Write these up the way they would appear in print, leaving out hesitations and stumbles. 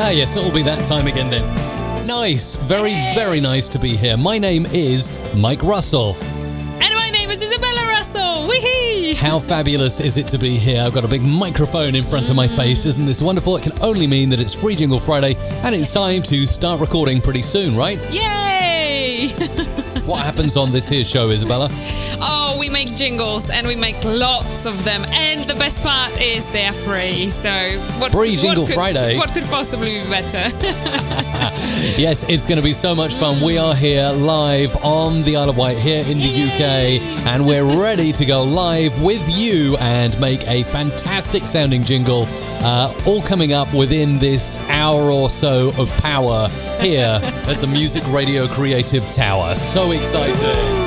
Ah, yes, it'll be that time again then. Nice. Very, very nice to be here. My name is Mike Russell. And my name is Isabella Russell. Wee-hee! How fabulous is it to be here? I've got a big microphone in front of my face. Isn't this wonderful? It can only mean that it's Free Jingle Friday and it's time to start recording pretty soon, right? Yay! What happens on this here show, Isabella? Oh, we make jingles and we make lots of them. And the best part is they're free. So Free Jingle Friday. What could possibly be better? Yes, it's going to be so much fun. We are here live on the Isle of Wight here in the UK, and we're ready to go live with you and make a fantastic sounding jingle, all coming up within this hour or so of power here at the Music Radio Creative Tower. So exciting.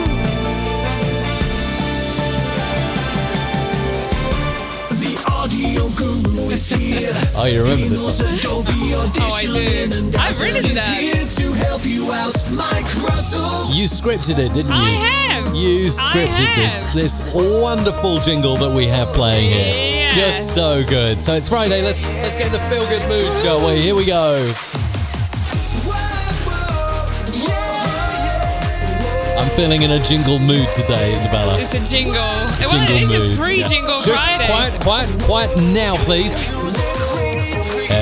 Oh, you remember this one? Oh, I do. I've written that. You scripted it, didn't you? I have. You scripted this wonderful jingle that we have playing here. Yes. Just so good. So it's Friday. Let's get in the feel good mood, shall we? Here we go. I'm feeling in a jingle mood today, Isabella. It's a jingle. Jingle it is mood. a free jingle Just Friday. quiet now, please.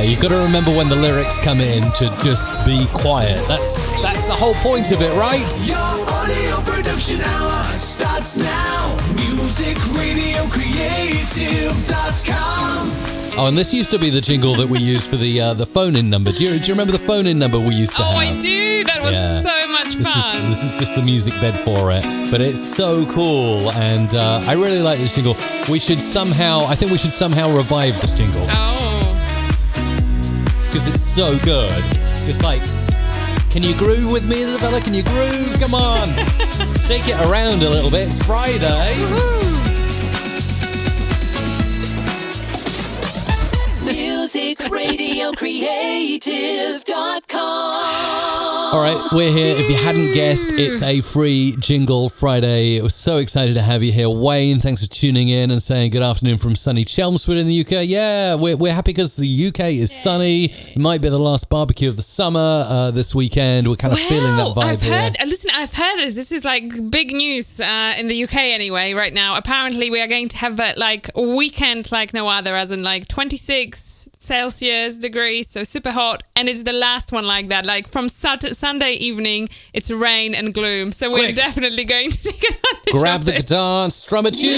You've got to remember when the lyrics come in to just be quiet. That's the whole point of it, right? Your audio production hour starts now. musicradiocreative.com. Oh, and this used to be the jingle that we used for the phone-in number. Do you remember the phone-in number we used to have? Oh, I do. That was so much fun. This is just the music bed for it, but it's so cool, and I really like this jingle. I think we should somehow revive this jingle. Oh. Because it's so good. It's just like, can you groove with me, Isabella? Can you groove? Come on. Shake it around a little bit. It's Friday. musicradiocreative.com. All right, we're here. If you hadn't guessed, it's a Free Jingle Friday. We're so excited to have you here. Wayne, thanks for tuning in and saying good afternoon from sunny Chelmsford in the UK. Yeah, we're happy because the UK is sunny. It might be the last barbecue of the summer this weekend. We're kind of feeling that vibe here. I've heard this. This is like big news in the UK anyway right now. Apparently, we are going to have a weekend like no other, as in like 26 Celsius degrees, so super hot. And it's the last one like that. Like from Sunday evening, it's rain and gloom. So we're definitely going to take advantage Grab of the this. guitar and strum a tune.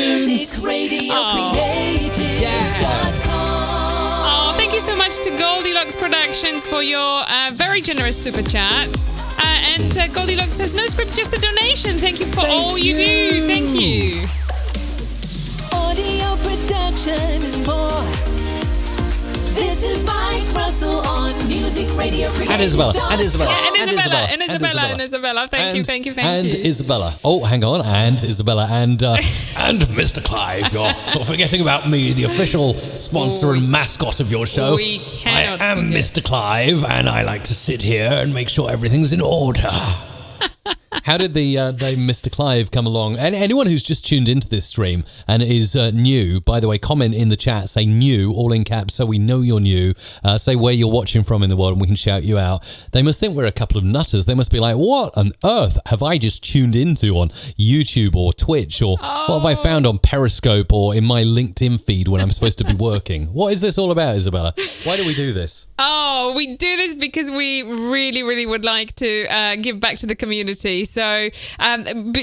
Oh, thank you so much to Goldilocks Productions for your very generous super chat. And Goldilocks says, no script, just a donation. Thank you for all you do. Thank you. Audio production and more. This is Mike Russell on Music Radio Creative. And Isabella. Yeah, and Isabella. Thank you. And Isabella. Oh, hang on. And Isabella. And Mr. Clive. You're forgetting about me, the official sponsor and mascot of your show. We cannot I am forget. Mr. Clive, and I like to sit here and make sure everything's in order. How did the name Mr. Clive come along? And anyone who's just tuned into this stream and is new, by the way, comment in the chat, say new, all in caps, so we know you're new. Say where you're watching from in the world and we can shout you out. They must think we're a couple of nutters. They must be like, what on earth have I just tuned into on YouTube or Twitch? Or what have I found on Periscope or in my LinkedIn feed when I'm supposed to be working? What is this all about, Isabella? Why do we do this? Oh, we do this because we really, really would like to give back to the community. So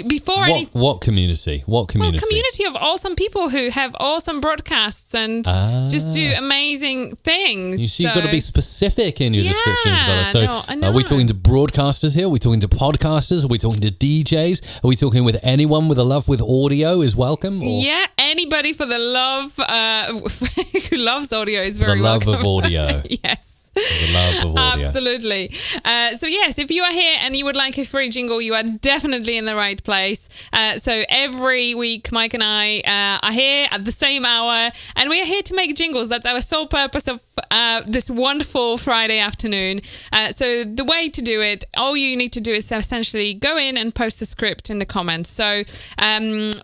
before what community? What community? Well, community of awesome people who have awesome broadcasts and just do amazing things. You see, you've got to be specific in your descriptions, Bella. So I know. are we talking to broadcasters here? Are we talking to podcasters? Are we talking to DJs? Are we talking with anyone with a love with audio is welcome? Or? Yeah, anybody for the love who loves audio is very the love welcome. of audio. Yes. The love of audio. Absolutely. So yes, if you are here and you would like a free jingle, you are definitely in the right place. So every week, Mike and I are here at the same hour, and we are here to make jingles. That's our sole purpose of this wonderful Friday afternoon. So the way to do it, all you need to do is essentially go in and post the script in the comments. So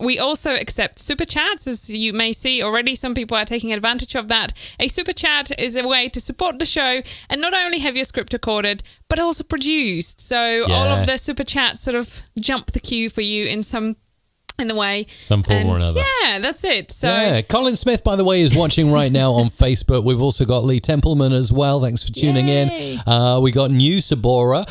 we also accept super chats, as you may see already. Some people are taking advantage of that. A super chat is a way to support the show and not only have your script recorded, but also produced. So all of the super chats sort of jump the queue for you in the way. Some form or another. Yeah, that's it. So Colin Smith, by the way, is watching right now on Facebook. We've also got Lee Templeman as well. Thanks for tuning in. We got new Sabora.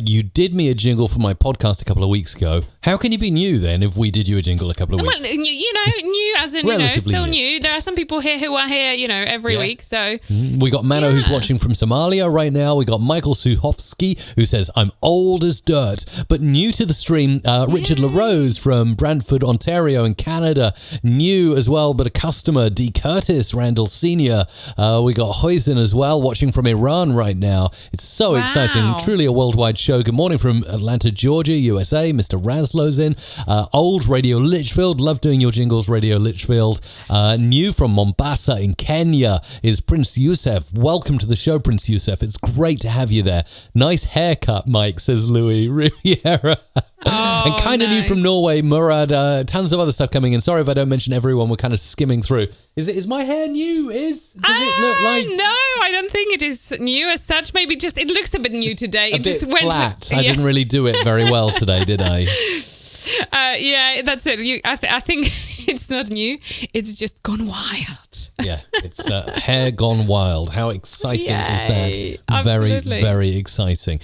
You did me a jingle for my podcast a couple of weeks ago. How can you be new then if we did you a jingle a couple of weeks? Well, new as in, still new. There are some people here who are here, every week. So we got Mano who's watching from Somalia right now. We got Michael Suhovsky who says, I'm old as dirt, but new to the stream. Richard LaRose from Brantford, Ontario in Canada, new as well, but a customer. D. Curtis Randall Sr. We got Hoisin as well, watching from Iran right now. It's so exciting. Truly a worldwide show. Good morning from Atlanta, Georgia, USA. Mr. Raslow's in. Old Radio Litchfield. Love doing your jingles, Radio Litchfield. New from Mombasa in Kenya is Prince Youssef. Welcome to the show, Prince Youssef. It's great to have you there. Nice haircut, Mike, says Louis Riviera. And kind of new from Norway, Murad. Tons of other stuff coming in. Sorry if I don't mention everyone. We're kind of skimming through. Is my hair new? Does it look like? No, I don't think it is new as such. Maybe just it looks a bit new today. It just went flat. I didn't really do it very well today, did I? Yeah, that's it. I think it's not new. It's just gone wild. Yeah, it's hair gone wild. How exciting is that? Absolutely. Very, very exciting.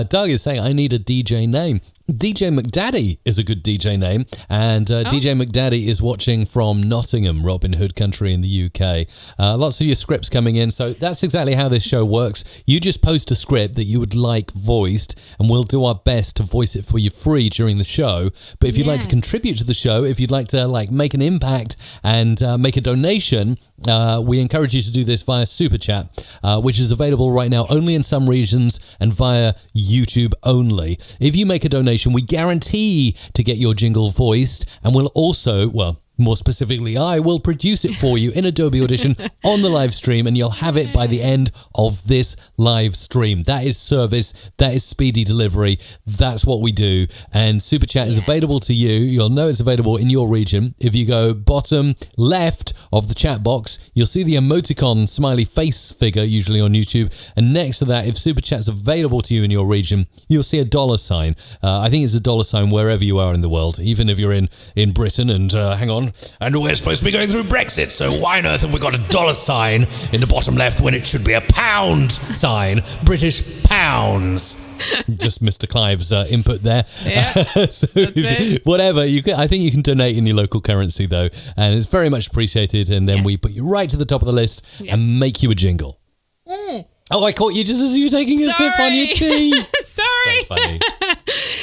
Doug is saying, I need a DJ name. DJ McDaddy is a good DJ name, and DJ McDaddy is watching from Nottingham, Robin Hood country in the UK. Lots of your scripts coming in, so that's exactly how this show works. You just post a script that you would like voiced, and we'll do our best to voice it for you free during the show. But if you'd like to contribute to the show, if you'd like to make an impact and make a donation, we encourage you to do this via Super Chat, which is available right now only in some regions and via YouTube only. If you make a donation, we guarantee to get your jingle voiced, and we'll also, more specifically, I will produce it for you in Adobe Audition on the live stream, and you'll have it by the end of this live stream. That is service. That is speedy delivery. That's what we do. And Super Chat is available to you. You'll know it's available in your region. If you go bottom left of the chat box, you'll see the emoticon smiley face figure, usually on YouTube. And next to that, if Super Chat's available to you in your region, you'll see a $sign. I think it's a $sign wherever you are in the world, even if you're in Britain. And hang on. And we're supposed to be going through Brexit, so why on earth have we got a $sign in the bottom left when it should be a pound sign? British pounds. Just Mr. Clive's input there. Yeah, so whatever, I think you can donate in your local currency though, and it's very much appreciated. And then we put you right to the top of the list and make you a jingle. Oh, I caught you just as you were taking a sip on your tea. Sorry. So funny.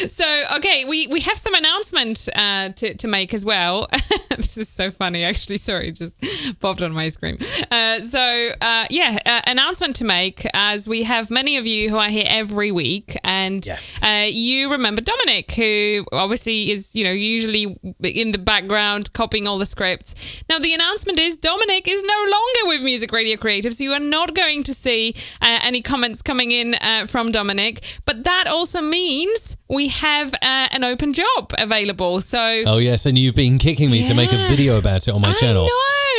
So, okay, we have some announcement to make as well. This is so funny, actually. Sorry, it just popped on my screen. Announcement to make, as we have many of you who are here every week, and you remember Dominic, who obviously is, usually in the background copying all the scripts. Now, the announcement is Dominic is no longer with Music Radio Creative, so you are not going to see any comments coming in from Dominic, but that also means we have an open job available. So oh yes, and you've been kicking me to make a video about it on my channel.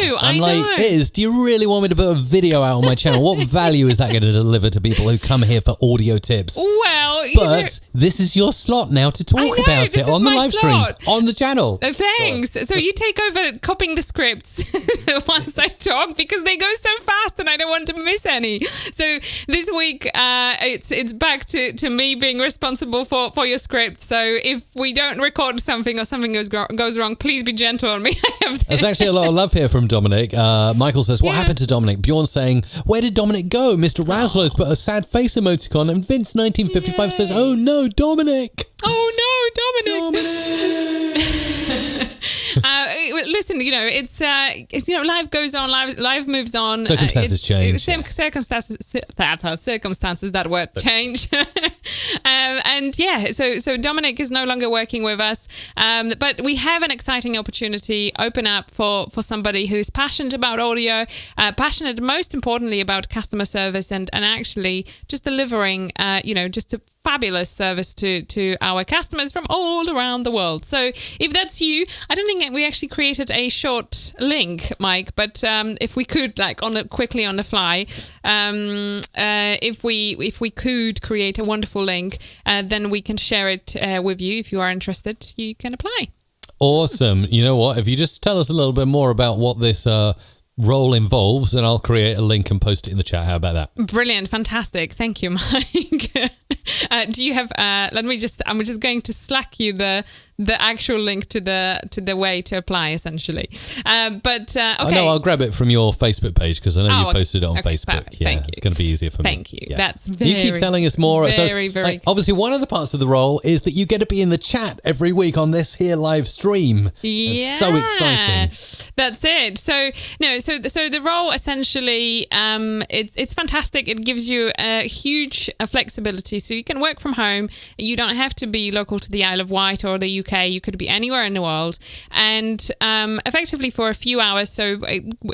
I'm like, Iz, do you really want me to put a video out on my channel? What value is that going to deliver to people who come here for audio tips? Well, but this is your slot now to talk about it on the live stream on the channel. Thanks. So you take over copying the scripts once I talk, because they go so fast and I don't want to miss any. So this week it's back to me being responsible for your script. So if we don't record something or something goes wrong, please be gentle on me. There's actually a lot of love here from Dominic. Michael says, what happened to Dominic? Bjorn saying, where did Dominic go? Mr. Raslow's put a sad face emoticon, and Vince 1955 says, oh no, Dominic. Oh no, Dominic. listen, it's life goes on, life moves on. Circumstances change. Circumstances, that word, change. So Dominic is no longer working with us, but we have an exciting opportunity open up for somebody who's passionate about audio, passionate most importantly about customer service, and actually just delivering just a fabulous service to our customers from all around the world. So if that's you, I don't think we actually created a short link, Mike, but if we could, quickly on the fly, if we could create a wonderful link, then we can share it with you. If you are interested, you can apply. Awesome. You know what? If you just tell us a little bit more about what this role involves, then I'll create a link and post it in the chat. How about that? Brilliant. Fantastic. Thank you, Mike. Do you have, I'm just going to slack you the actual link to the way to apply, essentially. Okay. Oh, no, I'll grab it from your Facebook page because I know you posted it on Facebook. Perfect. Yeah, Thank you. It's going to be easier for me. Thank you. Yeah. That's very, you keep telling us more. Very, so, very. Obviously, one of the parts of the role is that you get to be in the chat every week on this here live stream. Yeah, so exciting. That's it. So the role essentially, it's fantastic. It gives you a huge flexibility, so you can work from home. You don't have to be local to the Isle of Wight or the UK. You could be anywhere in the world, and effectively for a few hours. So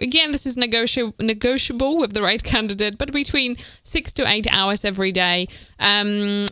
again, this is negotiable with the right candidate, but between 6 to 8 hours every day,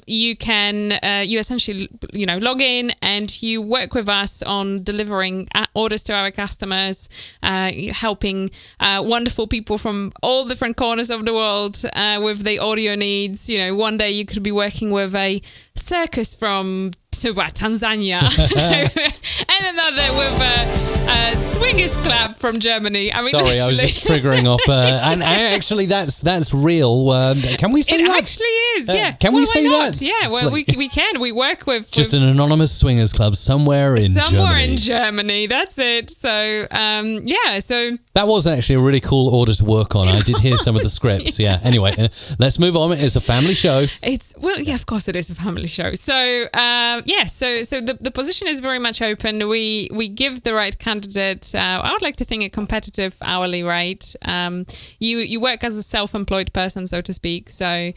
you can you essentially log in and you work with us on delivering orders to our customers, helping wonderful people from all different corners of the world with their audio needs. One day you could be working with a circus from Tanzania and another with a swingers club from Germany. I mean, sorry, I was just triggering off. And actually, that's real. Can we say it that? It actually is. Yeah. Can we say not? that? Yeah. Well, we can. We work with just an anonymous swingers club somewhere in Germany. That's it. So So that was actually a really cool order to work on. I did hear some of the scripts. Yeah. Anyway, let's move on. It's a family show. Of course it is a family show. So so the position is very much open. We give the right candidate, I would like to think, a competitive hourly rate. You work as a self-employed person, so to speak. So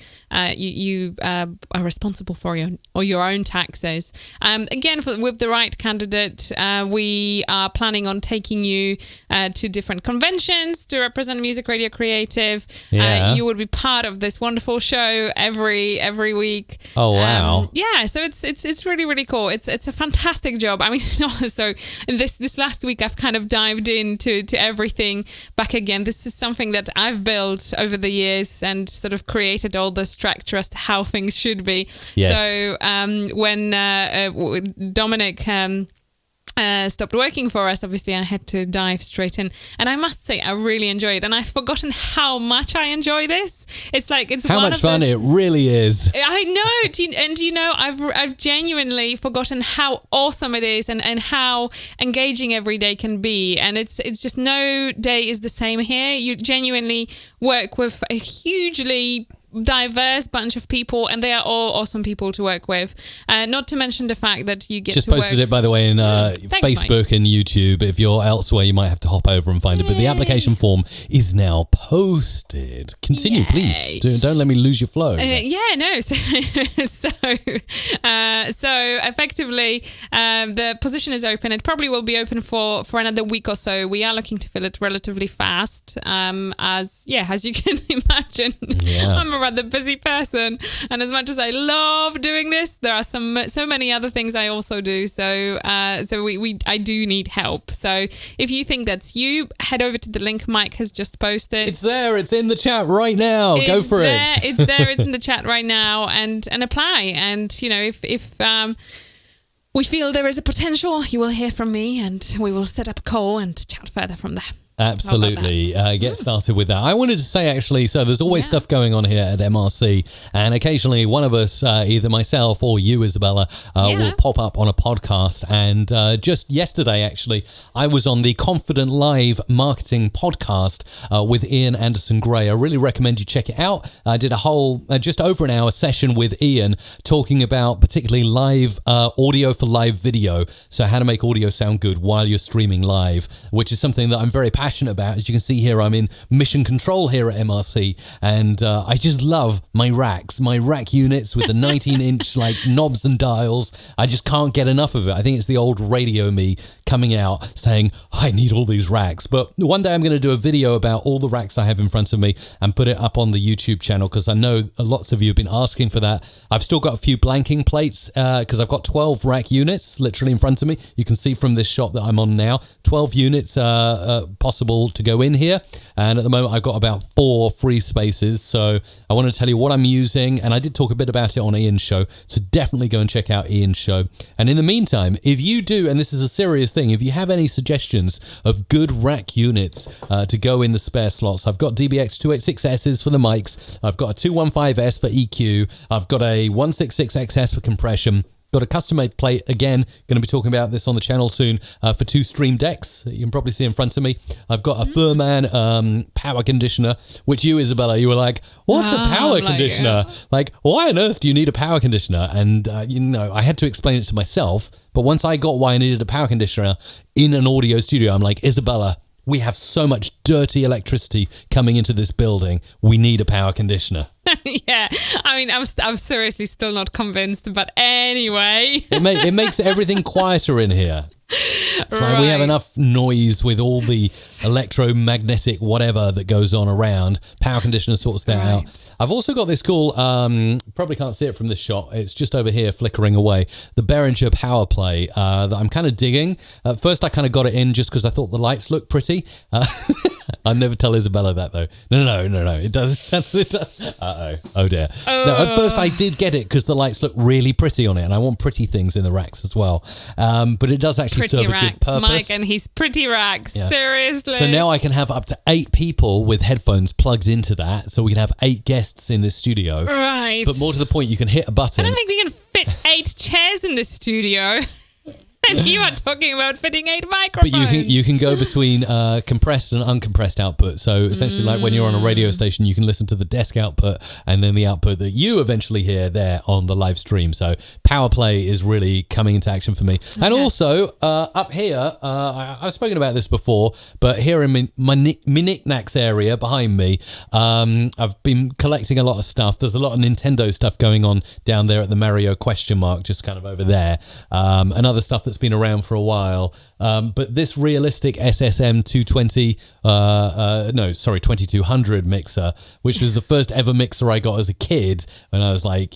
you are responsible for your own taxes. Again, with the right candidate, we are planning on taking you to different conventions to represent Music Radio Creative. Yeah. You would be part of this wonderful show every week. Oh wow! So it's really, really cool. It's a fantastic job. I mean, so this last week I've kind of dived into everything back again. This is something that I've built over the years and sort of created all the structure as to how things should be. Yes. So when Dominic stopped working for us, obviously I had to dive straight in, and I must say I really enjoy it, and I've forgotten how much I enjoy this. It's how much fun it really is. I know, I've genuinely forgotten how awesome it is and how engaging every day can be, and it's just no day is the same here. You genuinely work with a hugely diverse bunch of people, and they are all awesome people to work with. Not to mention the fact that you get just to posted work. it, by the way, in Facebook Mike. and YouTube. If you're elsewhere, you might have to hop over and find it. But the application form is now posted. Continue, Yay. please. Don't let me lose your flow. So effectively, the position is open. It probably will be open for another week or so. We are looking to fill it relatively fast. As you can imagine, I'm a rather busy person, and as much as I love doing this, there are so many other things I also do. So I do need help. So if you think that's you, head over to the link Mike has just posted. It's there. It's in the chat right now. Go for it. It's there. It's in the chat right now, and apply. And if we feel there is a potential, you will hear from me, and we will set up a call and chat further from there. Absolutely. Get started with that. I wanted to say, actually, so there's always stuff going on here at MRC, and occasionally one of us, either myself or you, Isabella, will pop up on a podcast. And just yesterday, actually, I was on the Confident Live Marketing podcast with Ian Anderson Gray. I really recommend you check it out. I did a whole, just over an hour session with Ian talking about particularly live audio for live video. So how to make audio sound good while you're streaming live, which is something that I'm very passionate about. As you can see here, I'm in mission control here at MRC, and I just love my racks, my rack units with the 19-inch like knobs and dials. I just can't get enough of it. I think it's the old radio me coming out saying, I need all these racks. But one day I'm going to do a video about all the racks I have in front of me and put it up on the YouTube channel, because I know lots of you have been asking for that. I've still got a few blanking plates because I've got 12 rack units literally in front of me. You can see from this shot that I'm on now, 12 units possible to go in here. And at the moment, I've got about 4 free spaces. So I want to tell you what I'm using. And I did talk a bit about it on Ian's show. So definitely go and check out Ian's show. And in the meantime, if you do, and this is a serious thing, if you have any suggestions of good rack units to go in the spare slots, I've got DBX 286Ss for the mics. I've got a 215S for EQ. I've got a 166XS for compression. Got a custom-made plate, again, going to be talking about this on the channel soon, for 2 stream decks that you can probably see in front of me. I've got a Furman power conditioner, which you, Isabella, you were like, what's a power conditioner? Like, why on earth do you need a power conditioner? And, I had to explain it to myself, but once I got why I needed a power conditioner in an audio studio, I'm like, Isabella, we have so much dirty electricity coming into this building. We need a power conditioner. Yeah, I mean, I'm seriously still not convinced, but anyway. It makes everything quieter in here. It's like we have enough noise with all the electromagnetic whatever that goes on around. Power conditioner sorts that out. I've also got this cool, probably can't see it from this shot, it's just over here flickering away, the Behringer Power Play that I'm kind of digging. At first I kind of got it in just because I thought the lights looked pretty. I'd never tell Isabella that though. No. It does. Uh-oh. Oh dear. No, at first I did get it because the lights look really pretty on it, and I want pretty things in the racks as well. But it does actually serve a good purpose. Mike and his pretty racks. Yeah. Seriously. So now I can have up to 8 people with headphones plugged into that, so we can have 8 guests in this studio. Right. But more to the point, you can hit a button. I don't think we can fit 8 chairs in this studio. And you are talking about fitting 8 microphones. But you can go between compressed and uncompressed output. So essentially, like when you're on a radio station, you can listen to the desk output and then the output that you eventually hear there on the live stream. So Power Play is really coming into action for me. And also up here, I've spoken about this before, but here in my knickknacks area behind me, I've been collecting a lot of stuff. There's a lot of Nintendo stuff going on down there at the Mario question mark, just kind of over there. And other stuff that's been around for a while, but this realistic SSM 2200 mixer, which was the first ever mixer I got as a kid when I was like,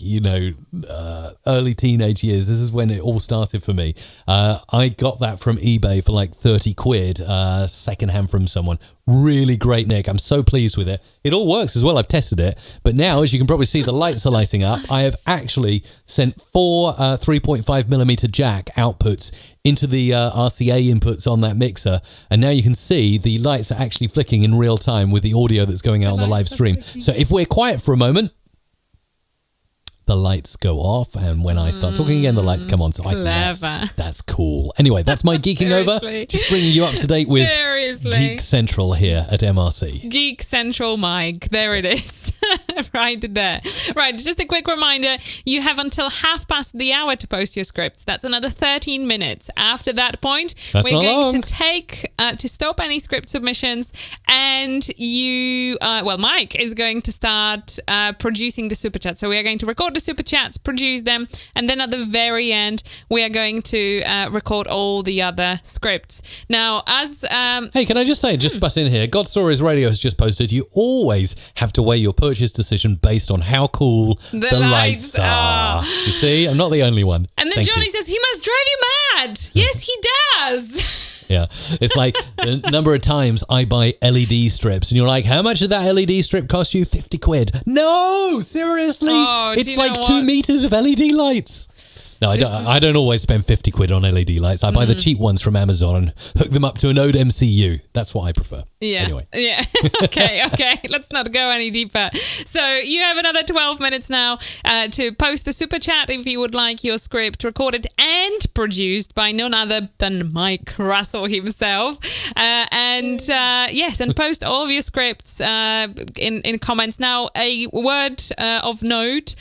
early teenage years. This is when it all started for me. I got that from eBay for like 30 quid, secondhand from someone. Really great nick. I'm so pleased with it. It all works as well. I've tested it. But now, as you can probably see, the lights are lighting up. I have actually sent 4 3.5mm jack outputs into the RCA inputs on that mixer. And now you can see the lights are actually flicking in real time with the audio that's going out on the live stream. So if we're quiet for a moment, the lights go off, and when I start talking again, the lights come on. So I think that's cool. Anyway, that's my geeking over. Just bringing you up to date with Geek Central here at MRC. Geek Central, Mike. There it is. Right there. Right, just a quick reminder, you have until 1:30 to post your scripts. That's another 13 minutes. After that point, we're going to stop any script submissions, and Mike is going to start producing the super chat. So we are going to record the super chats, produce them, and then at the very end, we are going to record all the other scripts. Now, as... Hey, can I just say, just butt in here, God Stories Radio has just posted, you always have to weigh your purchase decision based on how cool the lights are. You see, I'm not the only one. And then Johnny says, he must drive you mad. Yes, he does. Yeah, it's like the number of times I buy LED strips and you're like, how much did that LED strip cost you? 50 quid. No, seriously. It's like 2 meters of LED lights. No, I don't always spend 50 quid on LED lights. I buy the cheap ones from Amazon and hook them up to an Ode MCU. That's what I prefer. Yeah. Anyway. Yeah. Okay. Let's not go any deeper. So you have another 12 minutes now to post the super chat if you would like your script recorded and produced by none other than Mike Russell himself. And post all of your scripts in comments. Now, a word of note,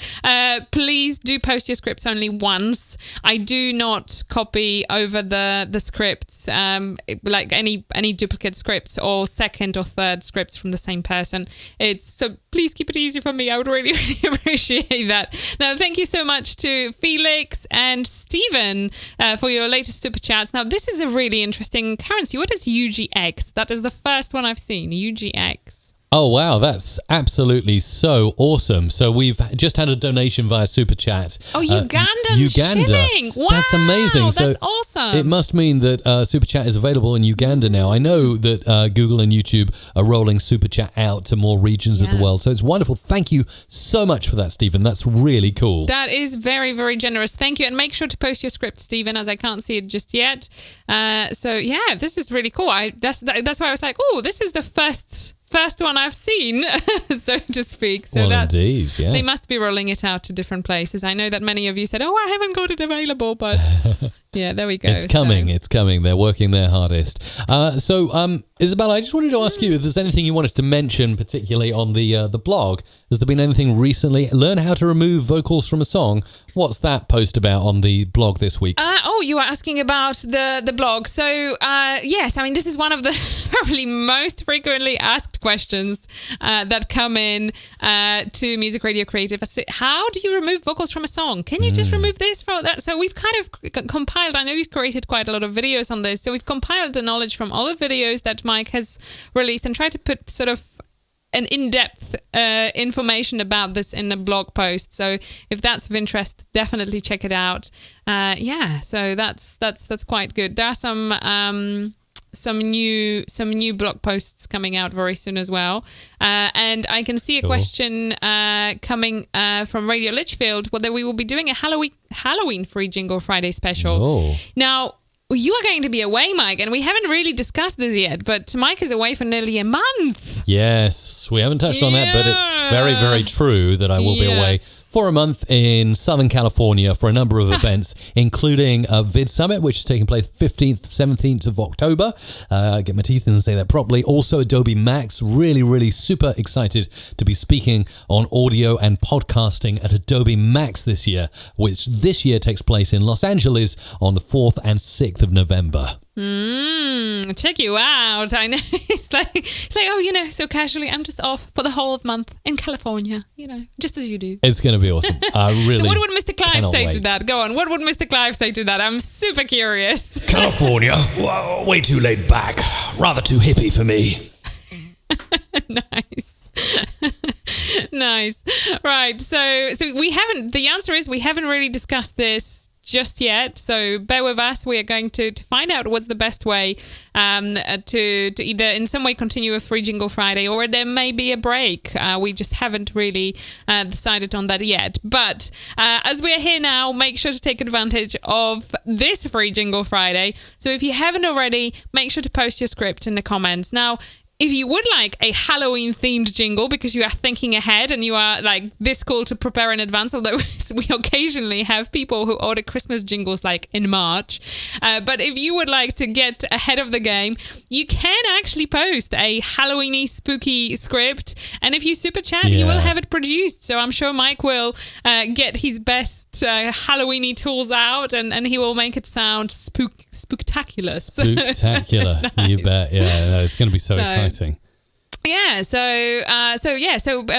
please do post your scripts only once. I do not copy over the scripts, like any duplicate scripts or second or third scripts from the same person. So please keep it easy for me. I would really, really appreciate that. Now, thank you so much to Felix and Stephen for your latest super chats. Now, this is a really interesting currency. What is UGX? That is the first one I've seen, UGX. Oh, wow. That's absolutely so awesome. So we've just had a donation via Super Chat. Oh, Uganda shilling. Wow. That's amazing. That's awesome. It must mean that Super Chat is available in Uganda now. I know that Google and YouTube are rolling Super Chat out to more regions of the world. So it's wonderful. Thank you so much for that, Stephen. That's really cool. That is very, very generous. Thank you. And make sure to post your script, Stephen, as I can't see it just yet. This is really cool. That's why I was like, oh, this is the first one I've seen, so to speak. So indeed, yeah. They must be rolling it out to different places. I know that many of you said, I haven't got it available, but yeah, there we go. It's coming. They're working their hardest. Isabella, I just wanted to ask you if there's anything you wanted to mention, particularly on the blog. Has there been anything recently? Learn how to remove vocals from a song. What's that post about on the blog this week? You were asking about the blog. So, yes, I mean, this is one of the probably most frequently asked questions that come in to Music Radio Creative. How do you remove vocals from a song? Can you just remove this from that? So we've kind of compiled, I know we've created quite a lot of videos on this, so we've compiled the knowledge from all the videos that Mike has released and tried to put sort of an in-depth information about this in the blog post. So if that's of interest, definitely check it out. So that's quite good. There are some new blog posts coming out very soon as well. And I can see a question coming from Radio Litchfield, whether we will be doing a Halloween free Jingle Friday special. Oh. Now, you are going to be away, Mike, and we haven't really discussed this yet, but Mike is away for nearly a month. Yes, we haven't touched on that, but it's very, very true that I will be away for a month in Southern California for a number of events, including a Vid Summit, which is taking place 15th, 17th of October. Get my teeth in and say that properly. Also, Adobe Max. Really, really super excited to be speaking on audio and podcasting at Adobe Max this year, which this year takes place in Los Angeles on the 4th and 6th of November. Check you out. I know. It's like, so casually, I'm just off for the whole month in California, just as you do. It's going to be awesome. Really. So what would Mr. Clive say to that? Go on. What would Mr. Clive say to that? I'm super curious. California, well, way too laid back. Rather too hippie for me. Nice. Nice. Right. So the answer is we haven't really discussed this just yet, so bear with us. We are going to find out what's the best way to either in some way continue a free Jingle Friday, or there may be a break. We just haven't really decided on that yet. But as we are here now, make sure to take advantage of this free Jingle Friday. So if you haven't already, make sure to post your script in the comments. Now, if you would like a Halloween-themed jingle because you are thinking ahead and you are like this cool to prepare in advance, although we occasionally have people who order Christmas jingles like in March. But if you would like to get ahead of the game, you can actually post a Halloween-y spooky script. And if you super chat, you will have it produced. So I'm sure Mike will get his best Halloween-y tools out and he will make it sound spooktacular. Spectacular. Nice. You bet. Yeah, no, it's going to be so exciting. Yeah, so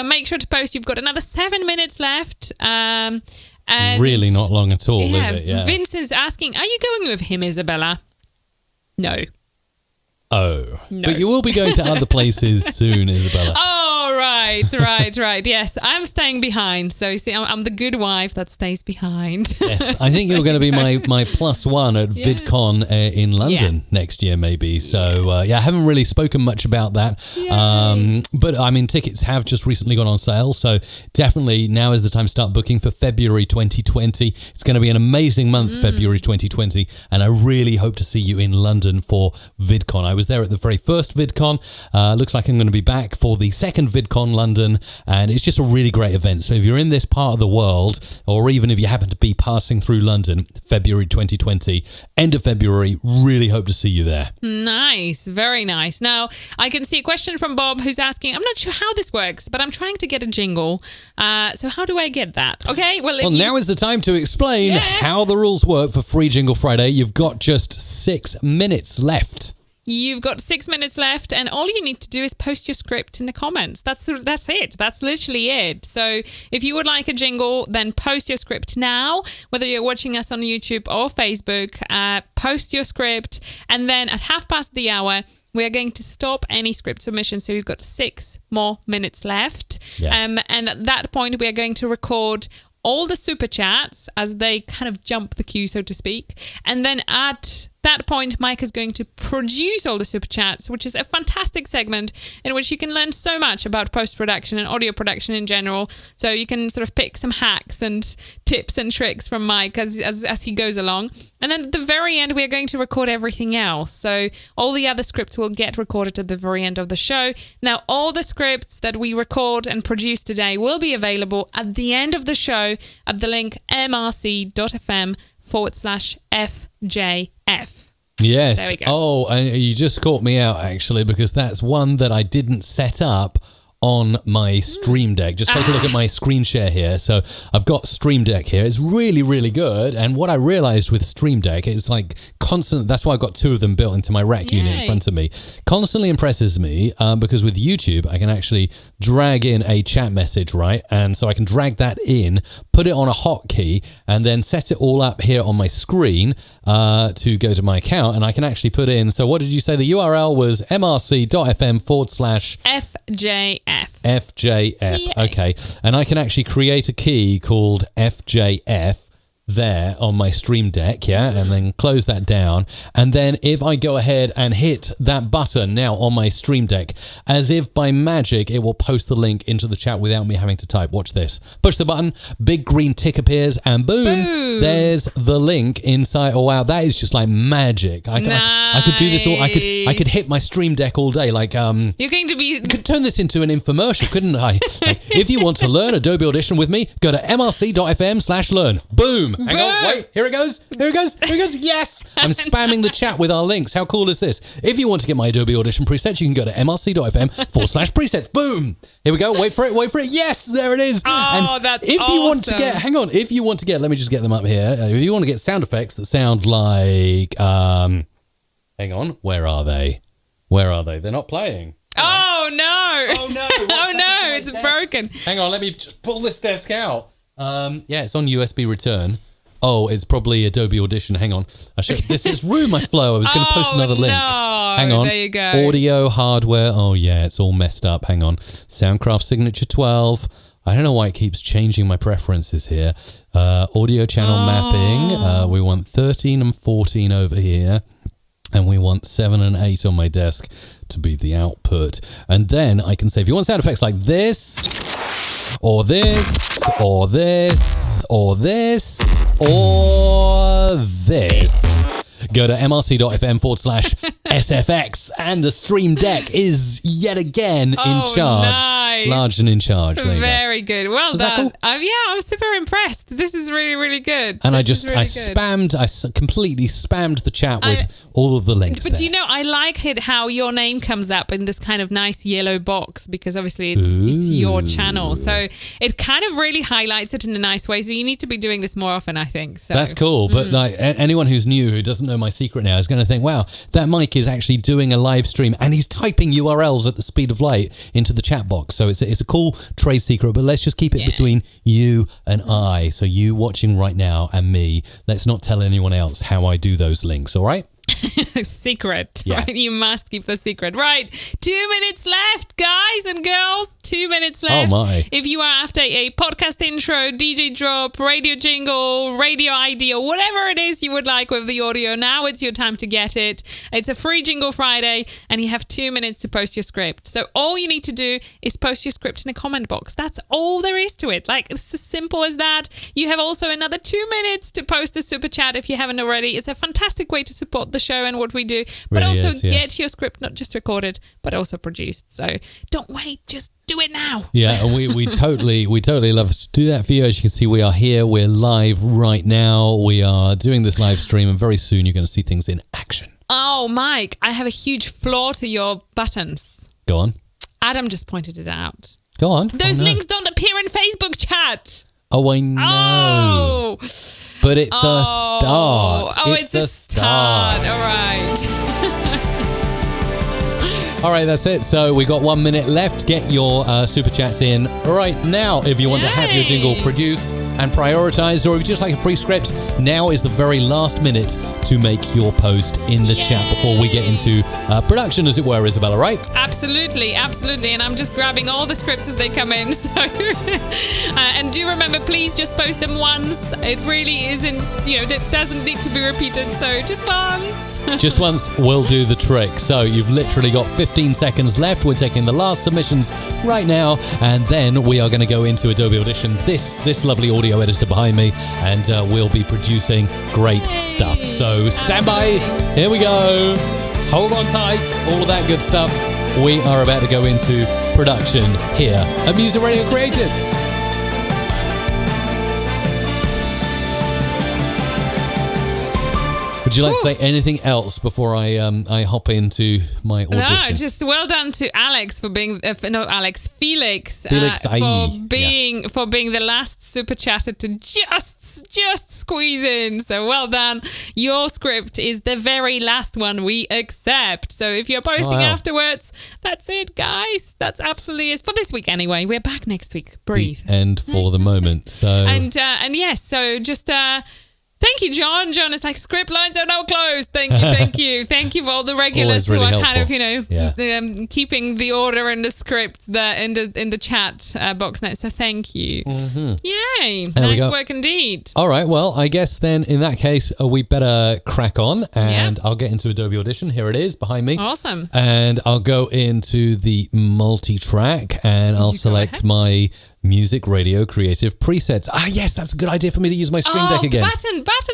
make sure to post. You've got another 7 minutes left. And really not long at all, is it? Yeah. Vince is asking, are you going with him, Isabella? No. Oh. No. But you will be going to other places soon, Isabella. Oh, Right. Yes, I'm staying behind. So you see, I'm the good wife that stays behind. Yes, I think you're going to be my +1 at VidCon in London next year, maybe. So I haven't really spoken much about that. But I mean, tickets have just recently gone on sale. So definitely now is the time to start booking for February 2020. It's going to be an amazing month, February 2020. And I really hope to see you in London for VidCon. I was there at the very first VidCon. Looks like I'm going to be back for the second VidCon London. And it's just a really great event. So if you're in this part of the world, or even if you happen to be passing through London, February 2020, end of February, really hope to see you there. Nice. Very nice. Now, I can see a question from Bob who's asking, I'm not sure how this works, but I'm trying to get a jingle. So how do I get that? Okay. Well, now is the time to explain how the rules work for Free Jingle Friday. You've got just 6 minutes left. You've got 6 minutes left, and all you need to do is post your script in the comments. That's it. That's literally it. So if you would like a jingle, then post your script now. Whether you're watching us on YouTube or Facebook, post your script, and then at hour, we are going to stop any script submission. So you've got 6 more minutes left. Yeah. And at that point, we are going to record all the super chats as they kind of jump the queue, so to speak. And then at that point, Mike is going to produce all the super chats, which is a fantastic segment in which you can learn so much about post-production and audio production in general. So you can sort of pick some hacks and tips and tricks from Mike as he goes along. And then at the very end, we are going to record everything else. So all the other scripts will get recorded at the very end of the show. Now, all the scripts that we record and produce today will be available at the end of the show at the link mrc.fm/FJF. Yes. There we go. Oh, and you just caught me out, actually, because that's one that I didn't set up on my Stream Deck. Just take a look at my screen share here. So I've got Stream Deck here. It's really, really good. And what I realized with Stream Deck is like constant. That's why I've got 2 of them built into my rec unit in front of me. Constantly impresses me because with YouTube, I can actually drag in a chat message, right? And so I can drag that in, put it on a hotkey, and then set it all up here on my screen to go to my account. And I can actually put in, so what did you say? The URL was mrc.fm/FJF. FJF. Okay. And I can actually create a key called FJF there on my Stream Deck, and then close that down. And then if I go ahead and hit that button now on my Stream Deck, as if by magic, it will post the link into the chat without me having to type. Watch this. Push the button, big green tick appears, and boom. There's the link inside. Oh wow, that is just like magic. I could do this all. I could hit my Stream Deck all day. Like you're going to be. I could turn this into an infomercial, couldn't I? Like, if you want to learn Adobe Audition with me, go to mrc.fm/learn. Boom. Hang on, wait, here it goes. Yes! I'm spamming the chat with our links. How cool is this? If you want to get my Adobe Audition presets, you can go to mrc.fm/presets. Boom! Here we go. Wait for it. Yes, there it is. Oh, and that's if awesome. you want to get, if you want to get, let me just get them up here. If you want to get sound effects that sound like, hang on, where are they? They're not playing. Oh, no. Oh, no. Oh, no, it's broken. Hang on, let me just pull this desk out. It's on USB return. Oh, it's probably Adobe Audition. Hang on. This is ruined my flow. I was going to post another link. Hang on. There you go. Audio, hardware. Oh, yeah, it's all messed up. Hang on. Soundcraft Signature 12. I don't know why it keeps changing my preferences here. Audio channel mapping. We want 13 and 14 over here. And we want 7 and 8 on my desk to be the output. And then I can say, if you want sound effects like this, or this, or this, or this, or this, go to mrc.fm/SFX, and the Stream Deck is yet again in charge. Nice. Large and in charge. There you go. Very good. Well Was that done. cool? I'm super impressed. This is really, really good. And I completely spammed the chat with all of the links. But there. you know, I like it how your name comes up in this kind of nice yellow box because obviously it's your channel. So it kind of really highlights it in a nice way. So you need to be doing this more often, I think. So that's cool. But like anyone who's new who doesn't know my secret now is going to think, wow, that Mike is actually doing a live stream and he's typing URLs at the speed of light into the chat box. So it's a cool trade secret, but let's just keep it between you and I. So you watching right now and me, let's not tell anyone else how I do those links, all right? Secret. Yeah. Right? You must keep the secret. Right. 2 minutes left, guys and girls. 2 minutes left. Oh, my. If you are after a podcast intro, DJ drop, radio jingle, radio ID, or whatever it is you would like with the audio, now it's your time to get it. It's a free Jingle Friday, and you have 2 minutes to post your script. So all you need to do is post your script in a comment box. That's all there is to it. Like, it's as simple as that. You have also another 2 minutes to post a super chat if you haven't already. It's a fantastic way to support the show and what we do, but Really also is, yeah. get your script not just recorded, but also produced. So don't wait, just do it now. Yeah, and we totally love to do that for you. As you can see, we are here. We're live right now. We are doing this live stream, and very soon you're going to see things in action. Oh, Mike, I have a huge flaw to your buttons. Go on. Adam just pointed it out. Go on. Those Oh, no. links don't appear in Facebook chat. Oh, I know. Oh, But it's a start. Oh, it's a start. All right. All right, that's it. So we got 1 minute left. Get your super chats in right now if you want to have your Yay. jingle produced and prioritized, or if you just like a free script. Now is the very last minute to make your post in the chat before we get into production, as it were, Isabella, right? Absolutely, absolutely. And I'm just grabbing all the scripts as they come in. So, and do remember, please just post them once. It really isn't, that doesn't need to be repeated. So just once. Just once will do the trick. So you've literally got 15 seconds left. We're taking the last submissions right now, and then we are going to go into Adobe Audition, this lovely audio editor behind me, and we'll be producing great stuff. So stand by. Here we go. Hold on tight. All of that good stuff. We are about to go into production here at Music Radio Creative. Would you like to say anything else before I hop into my audition? No, just well done to Alex for being Felix for being the last super chatter to just squeeze in. So well done. Your script is the very last one we accept. So if you're posting afterwards, that's it, guys. That's absolutely it for this week anyway. We're back next week. Breathe. And for the moment. So and yes, so just thank you, John. John is like, script lines are now closed. Thank you for all the regulars Always really who are kind of helpful. keeping the order and the script in the chat box now. So thank you. Yay, There we nice go. work indeed. all right, well, I guess then in that case, we better crack on, and I'll get into Adobe Audition. Here it is behind me. Awesome. And I'll go into the multi-track, and I'll select my Music Radio Creative presets. Ah, yes, that's a good idea for me to use my Stream Deck again. Button, press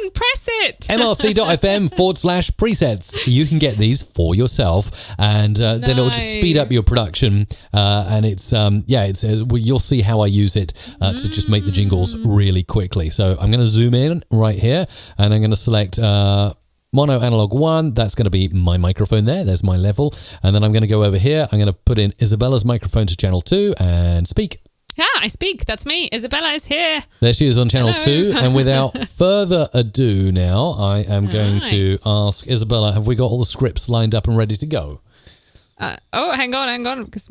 it. mrc.fm/presets. You can get these for yourself, and then it'll just speed up your production. And it's you'll see how I use it to just make the jingles really quickly. So I'm going to zoom in right here, and I'm going to select mono analog 1. That's going to be my microphone there. There's my level, and then I'm going to go over here. I'm going to put in Isabella's microphone to channel 2 and speak. Yeah, I speak. That's me. Isabella is here. There she is on channel 2. And without further ado now, I am going to ask Isabella, have we got all the scripts lined up and ready to go? Hang on. Because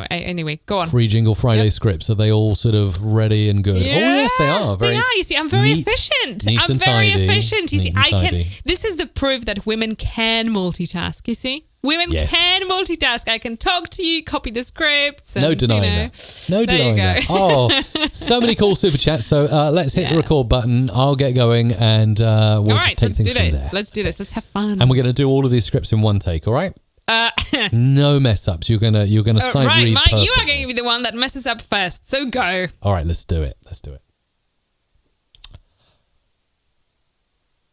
anyway, go on. Free Jingle Friday scripts, are they all sort of ready and good? Yeah, Oh, yes, they are. You see, I'm very efficient. Neat I'm and very tidy. efficient. You see, Neat and I can. tidy. This is the proof that women can multitask. You see, women Yes. can multitask. I can talk to you, copy the scripts. And, No denying that. No there you denying go. that. Oh, so many cool super chats. So let's hit the record button. I'll get going, and we'll All just right, take let's things do from this. there. Let's do this. Let's have fun. And we're going to do all of these scripts in one take, all right? No mess ups. You're gonna sight right, read Mike, you are perfectly. going to be the one that messes up first. So go. All right, let's do it.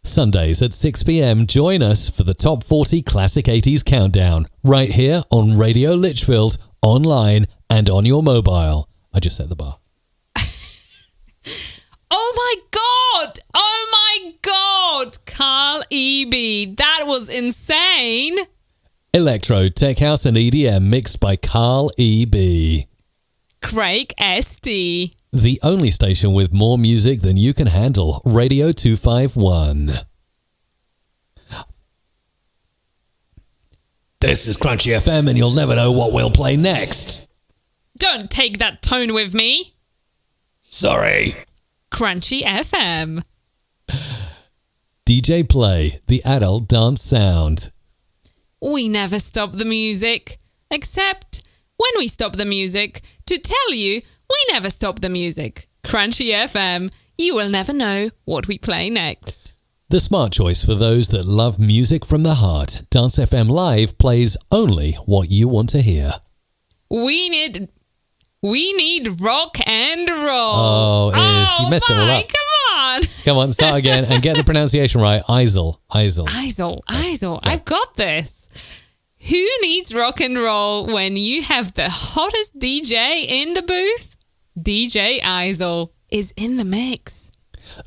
Sundays at 6 p.m. Join us for the Top 40 Classic 80s Countdown, right here on Radio Litchfield, online and on your mobile. I just set the bar. Oh my God, Carl E.B. That was insane. Electro, Tech House and EDM mixed by Carl E.B. Craig S.D. The only station with more music than you can handle, Radio 251. This is Crunchy FM, and you'll never know what we'll play next. Don't take that tone with me. Sorry. Crunchy FM. DJ Play, the adult dance sound. We never stop the music, except when we stop the music to tell you we never stop the music. Crunchy FM, you will never know what we play next. The smart choice for those that love music from the heart. Dance FM Live plays only what you want to hear. We need rock and roll. Oh, it is. You messed it all up. Come on. Come on, start again and get the pronunciation right. Eisel. I've got this. Who needs rock and roll when you have the hottest DJ in the booth? DJ Eisel is in the mix.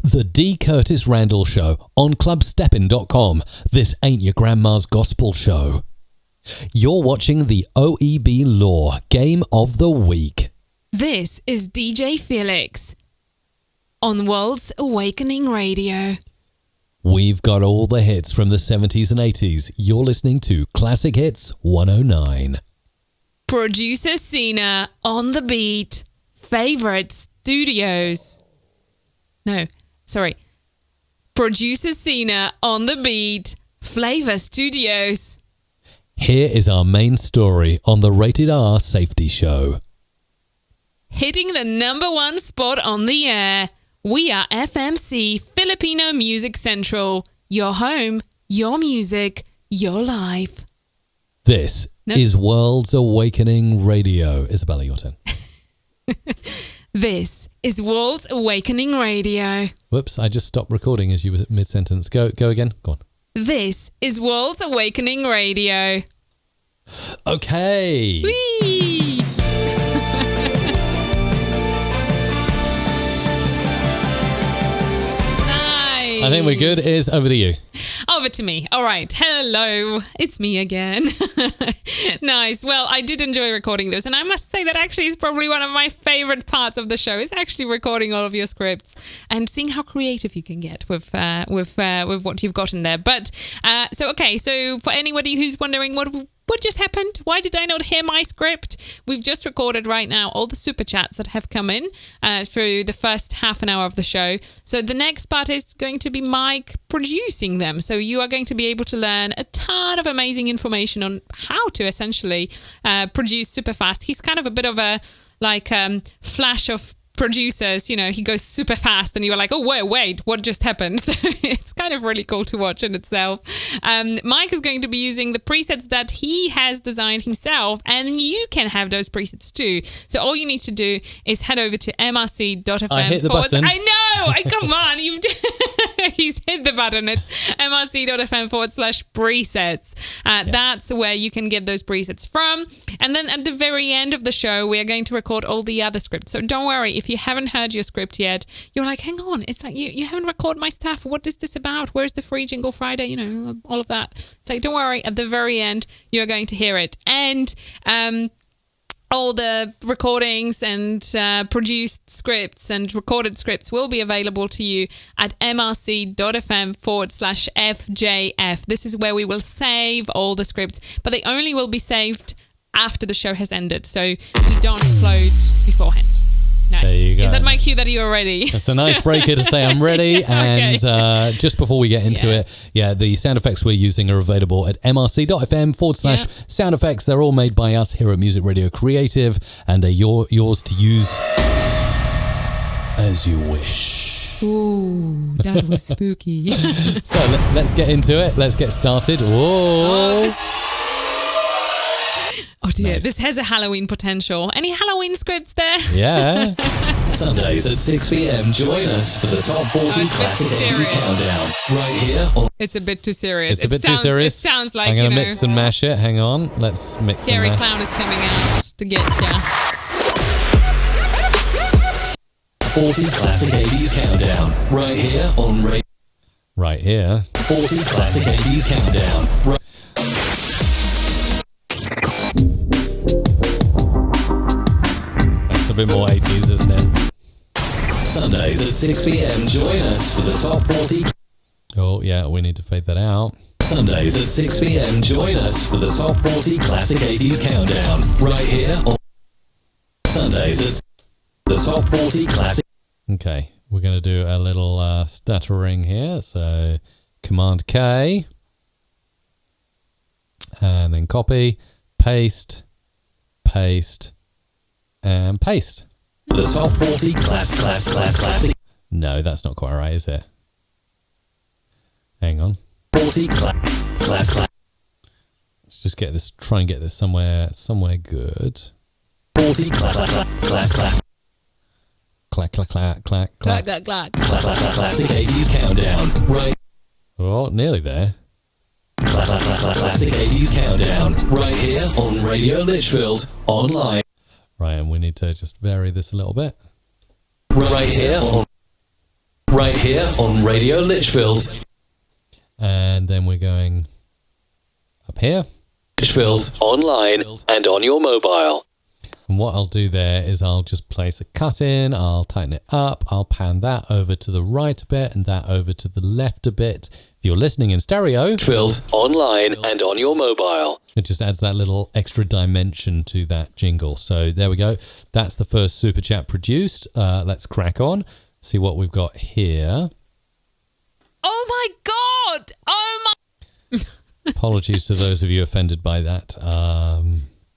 The D. Curtis Randall Show on clubsteppin.com. This ain't your grandma's gospel show. You're watching the OEB Law Game of the Week. This is DJ Felix on World's Awakening Radio. We've got all the hits from the 70s and 80s. You're listening to Classic Hits 109. Producer Cena on the beat. Favorite Studios. Producer Cena on the beat. Flavor Studios. Here is our main story on the Rated R Safety Show. Hitting the #1 spot on the air. We are FMC Filipino Music Central. Your home, your music, your life. This is World's Awakening Radio. Isabella, your turn. This is World's Awakening Radio. Whoops, I just stopped recording as you were mid-sentence. Go again. Go on. This is World's Awakening Radio. Okay. Whee! Nice. I think we're good. It's over to you. Over to me. All right. Hello. It's me again. Nice. Well, I did enjoy recording this, and I must say that actually is probably one of my favorite parts of the show is actually recording all of your scripts and seeing how creative you can get with what you've got in there. But so for anybody who's wondering what just happened? Why did I not hear my script? We've just recorded right now all the super chats that have come in through the first half an hour of the show. So the next part is going to be Mike producing them. So you are going to be able to learn a ton of amazing information on how to essentially produce super fast. He's kind of a bit of a flash of producers, he goes super fast and you're like, oh, wait, what just happened? So it's kind of really cool to watch in itself. Mike is going to be using the presets that he has designed himself, and you can have those presets too. So all you need to do is head over to mrc.fm. I hit the button. I know! Come on! He's hit the button. It's mrc.fm/presets. That's where you can get those presets from. And then at the very end of the show, we are going to record all the other scripts. So don't worry, if you haven't heard your script yet, you're like, hang on, it's like you haven't recorded my stuff. What is this about? Where's the free Jingle Friday? All of that. So don't worry, at the very end, you're going to hear it. And all the recordings and produced scripts and recorded scripts will be available to you at mrc.fm/FJF. This is where we will save all the scripts, but they only will be saved after the show has ended. So we don't upload beforehand. Nice. There you go. Is that my cue that you're ready? That's a nice breaker to say I'm ready. And just before we get into it, the sound effects we're using are available at mrc.fm/sound effects. They're all made by us here at Music Radio Creative, and they're yours to use as you wish. Ooh, that was spooky. So let's get into it. Let's get started. Whoa. Oh dear, Nice. This has a Halloween potential. Any Halloween scripts there? Yeah. Sundays at 6 p.m. Join us for the Top 40 Classic 80s Countdown. Right here on... It's a bit too serious. It's a bit too serious. It sounds like, I'm going to mix and mash it. Hang on. Let's mix Scary and mash. Clown is coming out to get ya. 40 Classic 80s Countdown. Right here on... Right here. 40 Classic 80s Countdown. Right. That's a bit more 80s, isn't it? Sundays at 6 p.m. Join us for the Top 40... Oh, yeah, we need to fade that out. Sundays at 6 p.m. Join us for the Top 40 Classic 80s Countdown. Right here on... Sundays at... The Top 40 Classic... Okay, we're going to do a little stuttering here. So Command K. And then copy, paste, paste, and paste. The top 40 classic. No, that's not quite right, is it? Hang on. 40 class. Let's just get this, try and get this somewhere good. 40 class. Clack, clack, clack, clack, clack. Classic 80s countdown. Right. Oh, nearly there. Classic 80s countdown. Right here on Radio Litchfield online. Right, and we need to just vary this a little bit. Right here on Radio Litchfield. And then we're going up here. Litchfield online and on your mobile. And what I'll do there is I'll just place a cut in, I'll tighten it up, I'll pan that over to the right a bit and that over to the left a bit. If you're listening in stereo, Litchfield online and on your mobile. it just adds that little extra dimension to that jingle. So there we go. That's the first super chat produced. Let's crack on. See what we've got here. Oh my God! Oh my... Apologies to those of you offended by that.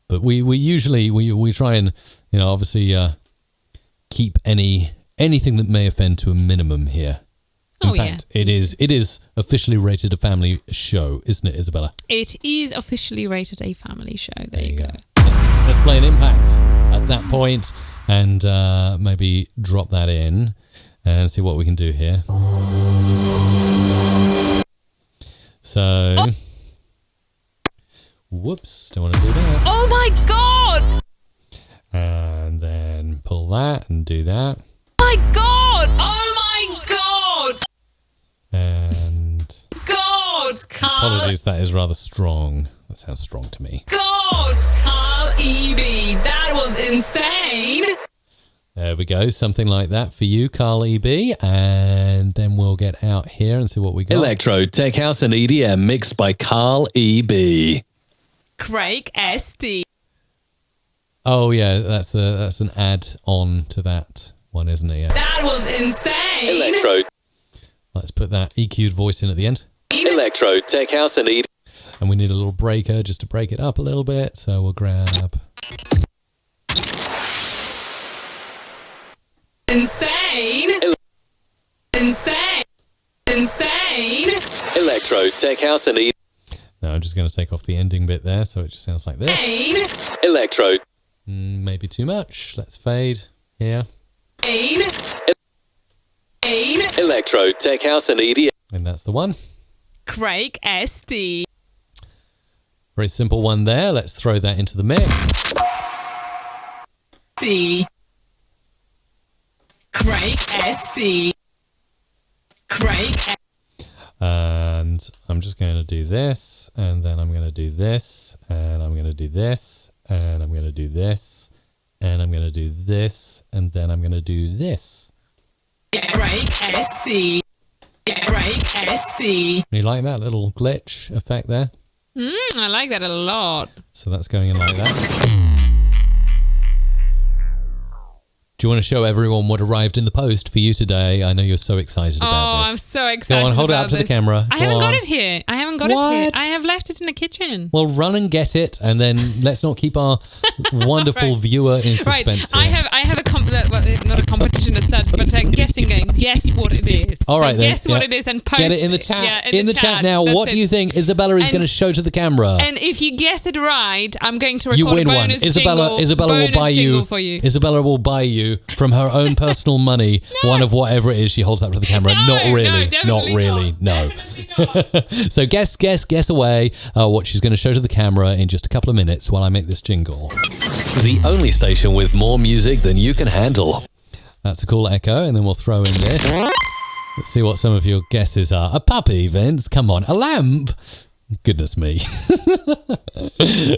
But we usually try and, obviously keep anything that may offend to a minimum here. In fact, it is officially rated a family show, isn't it, Isabella? It is officially rated a family show. There you go. Let's play an impact at that point and maybe drop that in and see what we can do here. So, whoops, don't want to do that. Oh my God! And then pull that and do that. My God! Oh my God! And God, Carl. apologies, that is rather strong. That sounds strong to me. God, Carl E.B. That was insane. There we go, something like that for you, Carl E.B. And then we'll get out here and see what we got. Electro, Tech House and EDM mixed by Carl E.B. Craig S.D. Oh yeah, that's an add-on to that one, isn't it? Yeah. That was insane. Electro, Let's put that EQ'd voice in at the end. Electro, Tech House and EDM. And we need a little breaker just to break it up a little bit. So we'll grab... Insane. Insane. Insane. Electro, Tech House and EDM. No, I'm just going to take off the ending bit there so it just sounds like this. Electro, Maybe too much. Let's fade here. Electro, Tech House and EDM. And that's the one. Craig S.D. Very simple one there. Let's throw that into the mix. D. Craig S.D. Craig. And I'm just going to do this, and then I'm going to do this, and I'm going to do this, and I'm going to do this, and I'm going to do this, and then I'm going to do this. Craig S.D. Craig S.D. You like that little glitch effect there? I like that a lot. So that's going in like that. Do you want to show everyone what arrived in the post for you today? I know you're so excited about this. I'm so excited. Go on, hold it about up to the this. camera. I Go haven't got on. it here. I haven't got it here. What? I have left it in the kitchen. Well, run and get it, and then let's not keep our wonderful Right. viewer in Right, suspense I here. have a well, not a competition as such, but a guessing game. Guess what it is. All right, so then. Guess what Yeah. it is and post Get it in the chat. Yeah, in the chat now. That's What do you it. think Isabella is And- going to show to the camera? And if you guess it right, I'm going to record You win a one. bonus Isabella will bonus buy jingle you. for you. Isabella will buy you from her own personal money one of whatever it is she holds up to the camera. No, not really. no, not definitely really. not. No. So guess away what she's going to show to the camera in just a couple of minutes while I make this jingle. The only station with more music than you can handle. That's a cool echo, and then we'll throw in this. Let's see what some of your guesses are. A puppy, Vince. Come on. A lamp. Goodness me.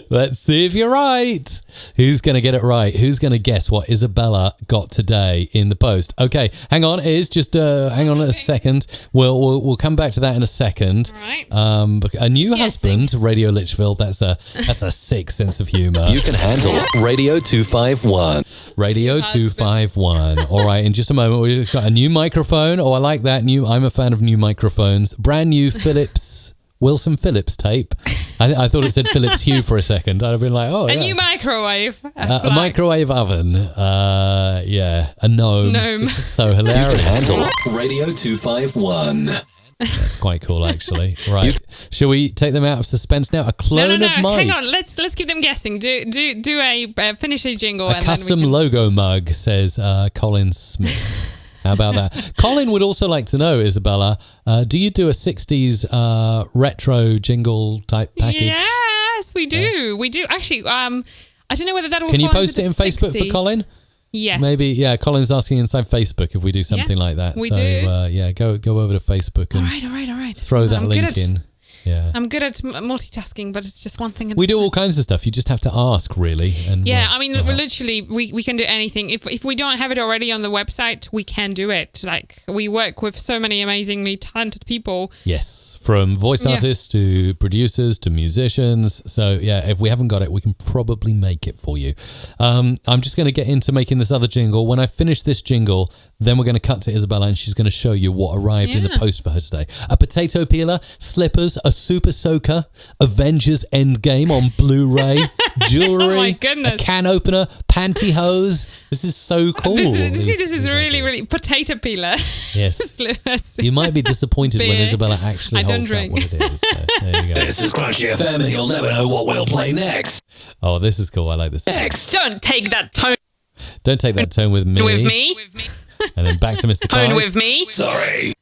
Let's see if you're right. Who's going to get it right? Who's going to guess what Isabella got today in the post? Okay, hang on. Hang on a second. We'll come back to that in a second. All right. A new husband, Radio Litchfield. That's a sick sense of humour. You can handle Radio 251. Radio 251. All right, in just a moment, we've got a new microphone. Oh, I like that. I'm a fan of new microphones. Brand new Wilson Phillips tape. I thought it said Philips Hue for a second. I'd have been like, oh, A new microwave. a microwave oven. A gnome. So hilarious. You can handle Radio 251. That's quite cool, actually. Right. Shall we take them out of suspense now? A clone No. of mine. Hang on. Let's keep them guessing. Do a finish a jingle. A custom logo mug, says Colin Smith. How about that? Colin would also like to know, Isabella, do you do a 60s retro jingle type package? Yes, we do. We do. Actually, I don't know whether that will Can you fall post it into in the Facebook 60s. for Colin? Yes. Maybe, yeah, Colin's asking inside Facebook if we do something like that. we so, do. Go over to Facebook and All right. throw that link in. Yeah. I'm good at multitasking, but it's just one thing. We do all kinds of stuff. You just have to ask, really. And I mean, literally, we can do anything. If we don't have it already on the website, we can do it. Like, we work with so many amazingly talented people. Yes, from voice artists to producers to musicians. So, yeah, if we haven't got it, we can probably make it for you. I'm just going to get into making this other jingle. When I finish this jingle, then we're going to cut to Isabella and she's going to show you what arrived in the post for her today. A potato peeler, slippers, a super soaker, Avengers Endgame on Blu-ray, jewelry, Oh my goodness. a can opener, pantyhose. This is so cool. This is really potato peeler. Yes. Slippers. You might be disappointed when Beer. Isabella actually I don't holds up drink. what it is. So, there you go. This is Crunchy FM and you'll never know what we'll play next. Oh, this is cool. I like this. Don't take that tone Don't take that tone with me. with me. And then back to Mr. Clive. Tone with me. Sorry.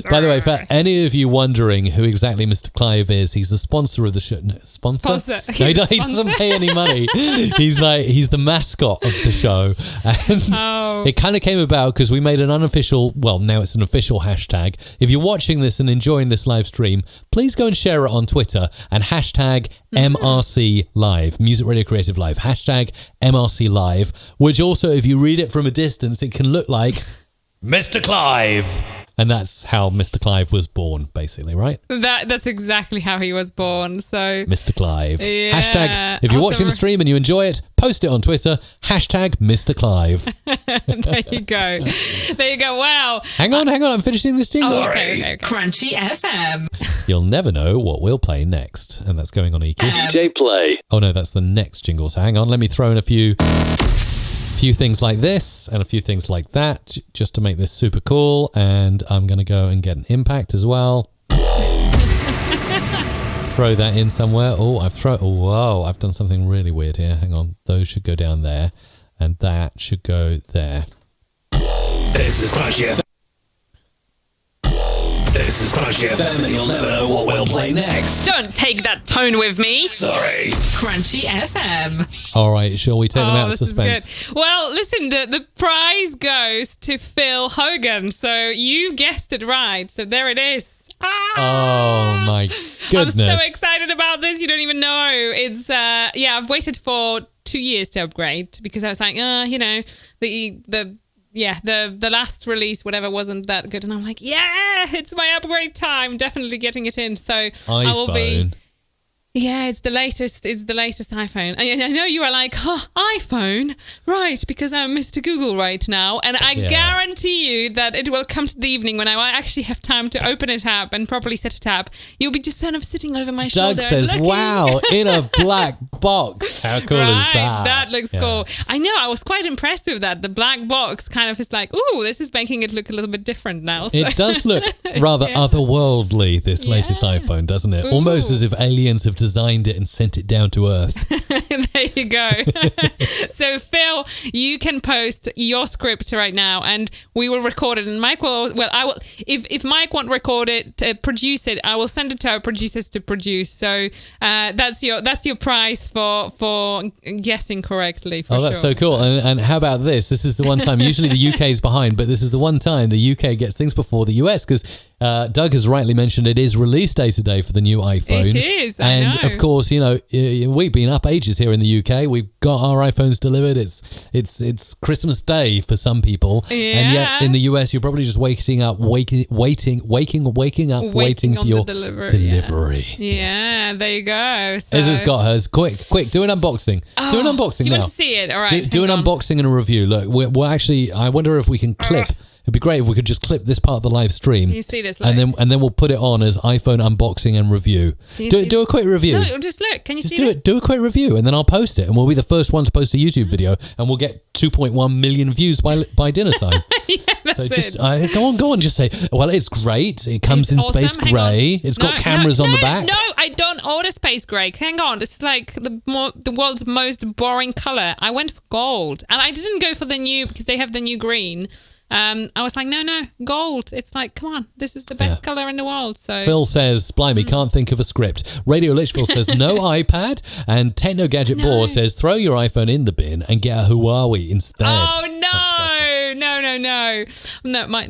By the way, for any of you wondering who exactly Mr. Clive is, he's the sponsor of the show. Sponsor? No, he doesn't pay any money. He's the mascot of the show. And it kind of came about because we made an unofficial, well, now it's an official hashtag. If you're watching this and enjoying this live stream, please go and share it on Twitter and hashtag MRC Live, Music Radio Creative Live, hashtag MRC Live, which also, if you read it from a distance, it can look like Mr. Clive. And that's how Mr. Clive was born, basically, right? That's exactly how he was born. So Mr. Clive. Yeah. Hashtag, if you're watching the stream and you enjoy it, post it on Twitter. Hashtag Mr. Clive. There you go. Wow. Hang on. I'm finishing this jingle. Okay. Crunchy FM. You'll never know what we'll play next. And that's going on EQ. DJ Play. Oh, no, that's the next jingle. So hang on. Let me throw in a few things like this and a few things like that just to make this super cool. And I'm going to go and get an impact as well. Throw that in somewhere. I've done something really weird here. Hang on. Those should go down there and that should go there. This is Crunchy FM. This is Crunchy FM and you'll never know what we'll play next. Don't take that tone with me. Sorry. Crunchy FM. All right, shall we take them out of This suspense? is good. Well, listen, the prize goes to Phil Hogan. So you guessed it right. So there it is. Oh my goodness. I'm so excited about this. You don't even know. It's I've waited for 2 years to upgrade because I was like, the last release, whatever, wasn't that good. And I'm like, yeah, it's my upgrade time. Definitely getting it in. So I will be. Yeah, it's the latest iPhone. I know you are like, iPhone, right? Because I'm Mr. Google right now, and I guarantee you that it will come to the evening when I actually have time to open it up and properly set it up. You'll be just kind of sitting over my shoulder. Doug says, looking. "Wow, in a black box. How cool is that? That looks cool. I know. I was quite impressed with that. The black box kind of is like, ooh, this is making it look a little bit different now. So. It does look rather otherworldly, this latest iPhone, doesn't it? Almost as if aliens have designed it and sent it down to Earth. There you go. So Phil, you can post your script right now, and we will record it. And Mike will. Well, I will. If Mike won't record it, produce it, I will send it to our producers to produce. So that's your prize for guessing correctly. For that's sure. so cool. And how about this? This is the one time. Usually the UK is behind, but this is the one time the UK gets things before the US, because Doug has rightly mentioned it is release day today for the new iPhone. It is. And I know. of course, we've been up ages here in the UK. We've got our iPhones delivered. It's Christmas Day for some people, and yet in the US, you're probably just waiting up, waiting for your delivery. Yeah, there you go. So. Izzy's got hers. Quick, do an unboxing. Do an unboxing do you now. want to see it? All right. Do an unboxing and a review. Look, we're actually. I wonder if we can clip. Right. It'd be great if we could just clip this part of the live stream. You see this, and then we'll put it on as iPhone unboxing and review. Do a quick review. No, just look. Can you Just see do this? it. Do a quick review, and then I'll post it, and we'll be the first one to post a YouTube video, and we'll get 2.1 million views by dinner time. Yeah, that's So just it. go on. Just say, well, it's great. It comes in Awesome. space Hang on. grey. It's got cameras on the back. No, I don't order space grey. Hang on, it's like the world's most boring color. I went for gold, and I didn't go for the new because they have the new green. I was like, no, gold. It's like, come on, this is the best color in the world. So Phil says, blimey, can't think of a script. Radio Litchfield says, no iPad. And Techno Gadget Boar says, throw your iPhone in the bin and get a Huawei instead. Oh, no.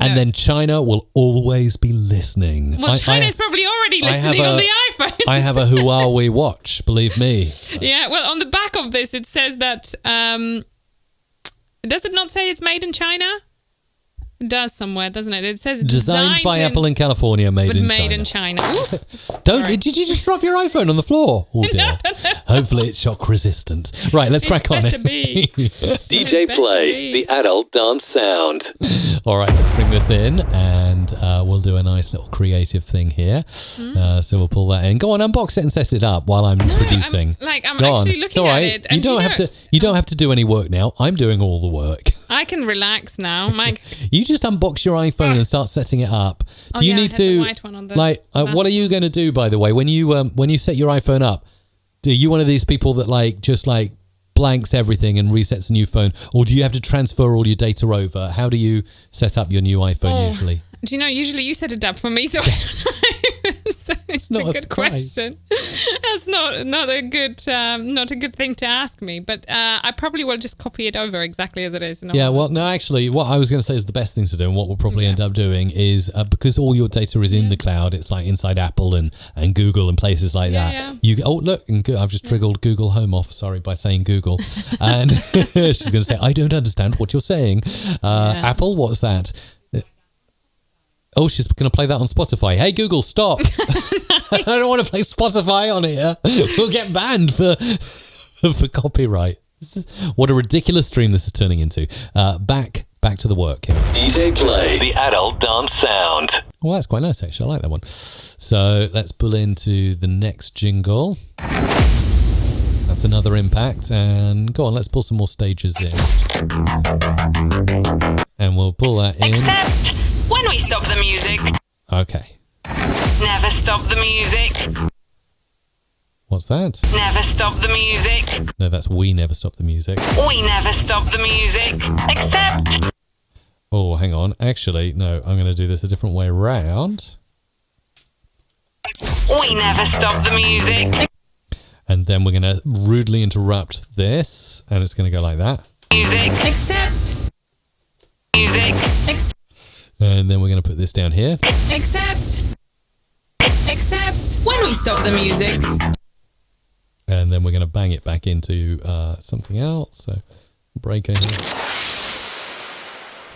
And then China will always be listening. Well, China's probably already listening on the iPhone. I have a Huawei watch, believe me. Yeah, well, on the back of this, it says that, does it not say it's made in China? It does somewhere, doesn't it? It says Designed by Apple in California, made in China. Did you just drop your iPhone on the floor? Oh dear. No. Hopefully it's shock resistant. Right, let's crack on. Be. DJ Play, the adult dance sound. All right, let's bring this in, and we'll do a nice little creative thing here. So we'll pull that in. Go on, unbox it and set it up while I'm producing. I'm Go actually on. looking at it. You don't have to do any work now. I'm doing all the work. I can relax now, Mike. You just unbox your iPhone and start setting it up. Do you need I had to the white one on the what are you going to do, by the way, when you set your iPhone up? Are you one of these people that just blanks everything and resets a new phone, or do you have to transfer all your data over? How do you set up your new iPhone usually? Do you know? Usually you set it up for me, so I don't know. So it's not a a good surprise. question. That's not a good thing to ask me. But I probably will just copy it over exactly as it is. Yeah, well, no, actually, what I was going to say is the best thing to do, and what we'll probably end up doing is because all your data is in the cloud, it's like inside Apple and Google and places like that. Yeah. I've just triggered Google Home off, sorry, by saying Google. And she's going to say, I don't understand what you're saying. Apple, what's that? Oh, she's going to play that on Spotify. Hey, Google, stop. I don't want to play Spotify on here. We'll get banned for copyright. What a ridiculous stream this is turning into. Back to the work here. DJ Play, the adult dance sound. Well, that's quite nice, actually. I like that one. So let's pull into the next jingle. That's another impact. And go on, let's pull some more stages in. And we'll pull that in. Except when we stop the music. Okay. Never stop the music. What's that? Never stop the music. No, that's We Never Stop the Music. We never stop the music. Except. Oh, hang on. Actually, no, I'm going to do this a different way around. We never stop the music. And then we're going to rudely interrupt this, and it's going to go like that. Music. Except. Music. And then we're going to put this down here. Except when we stop the music. And then we're going to bang it back into something else. So break in here.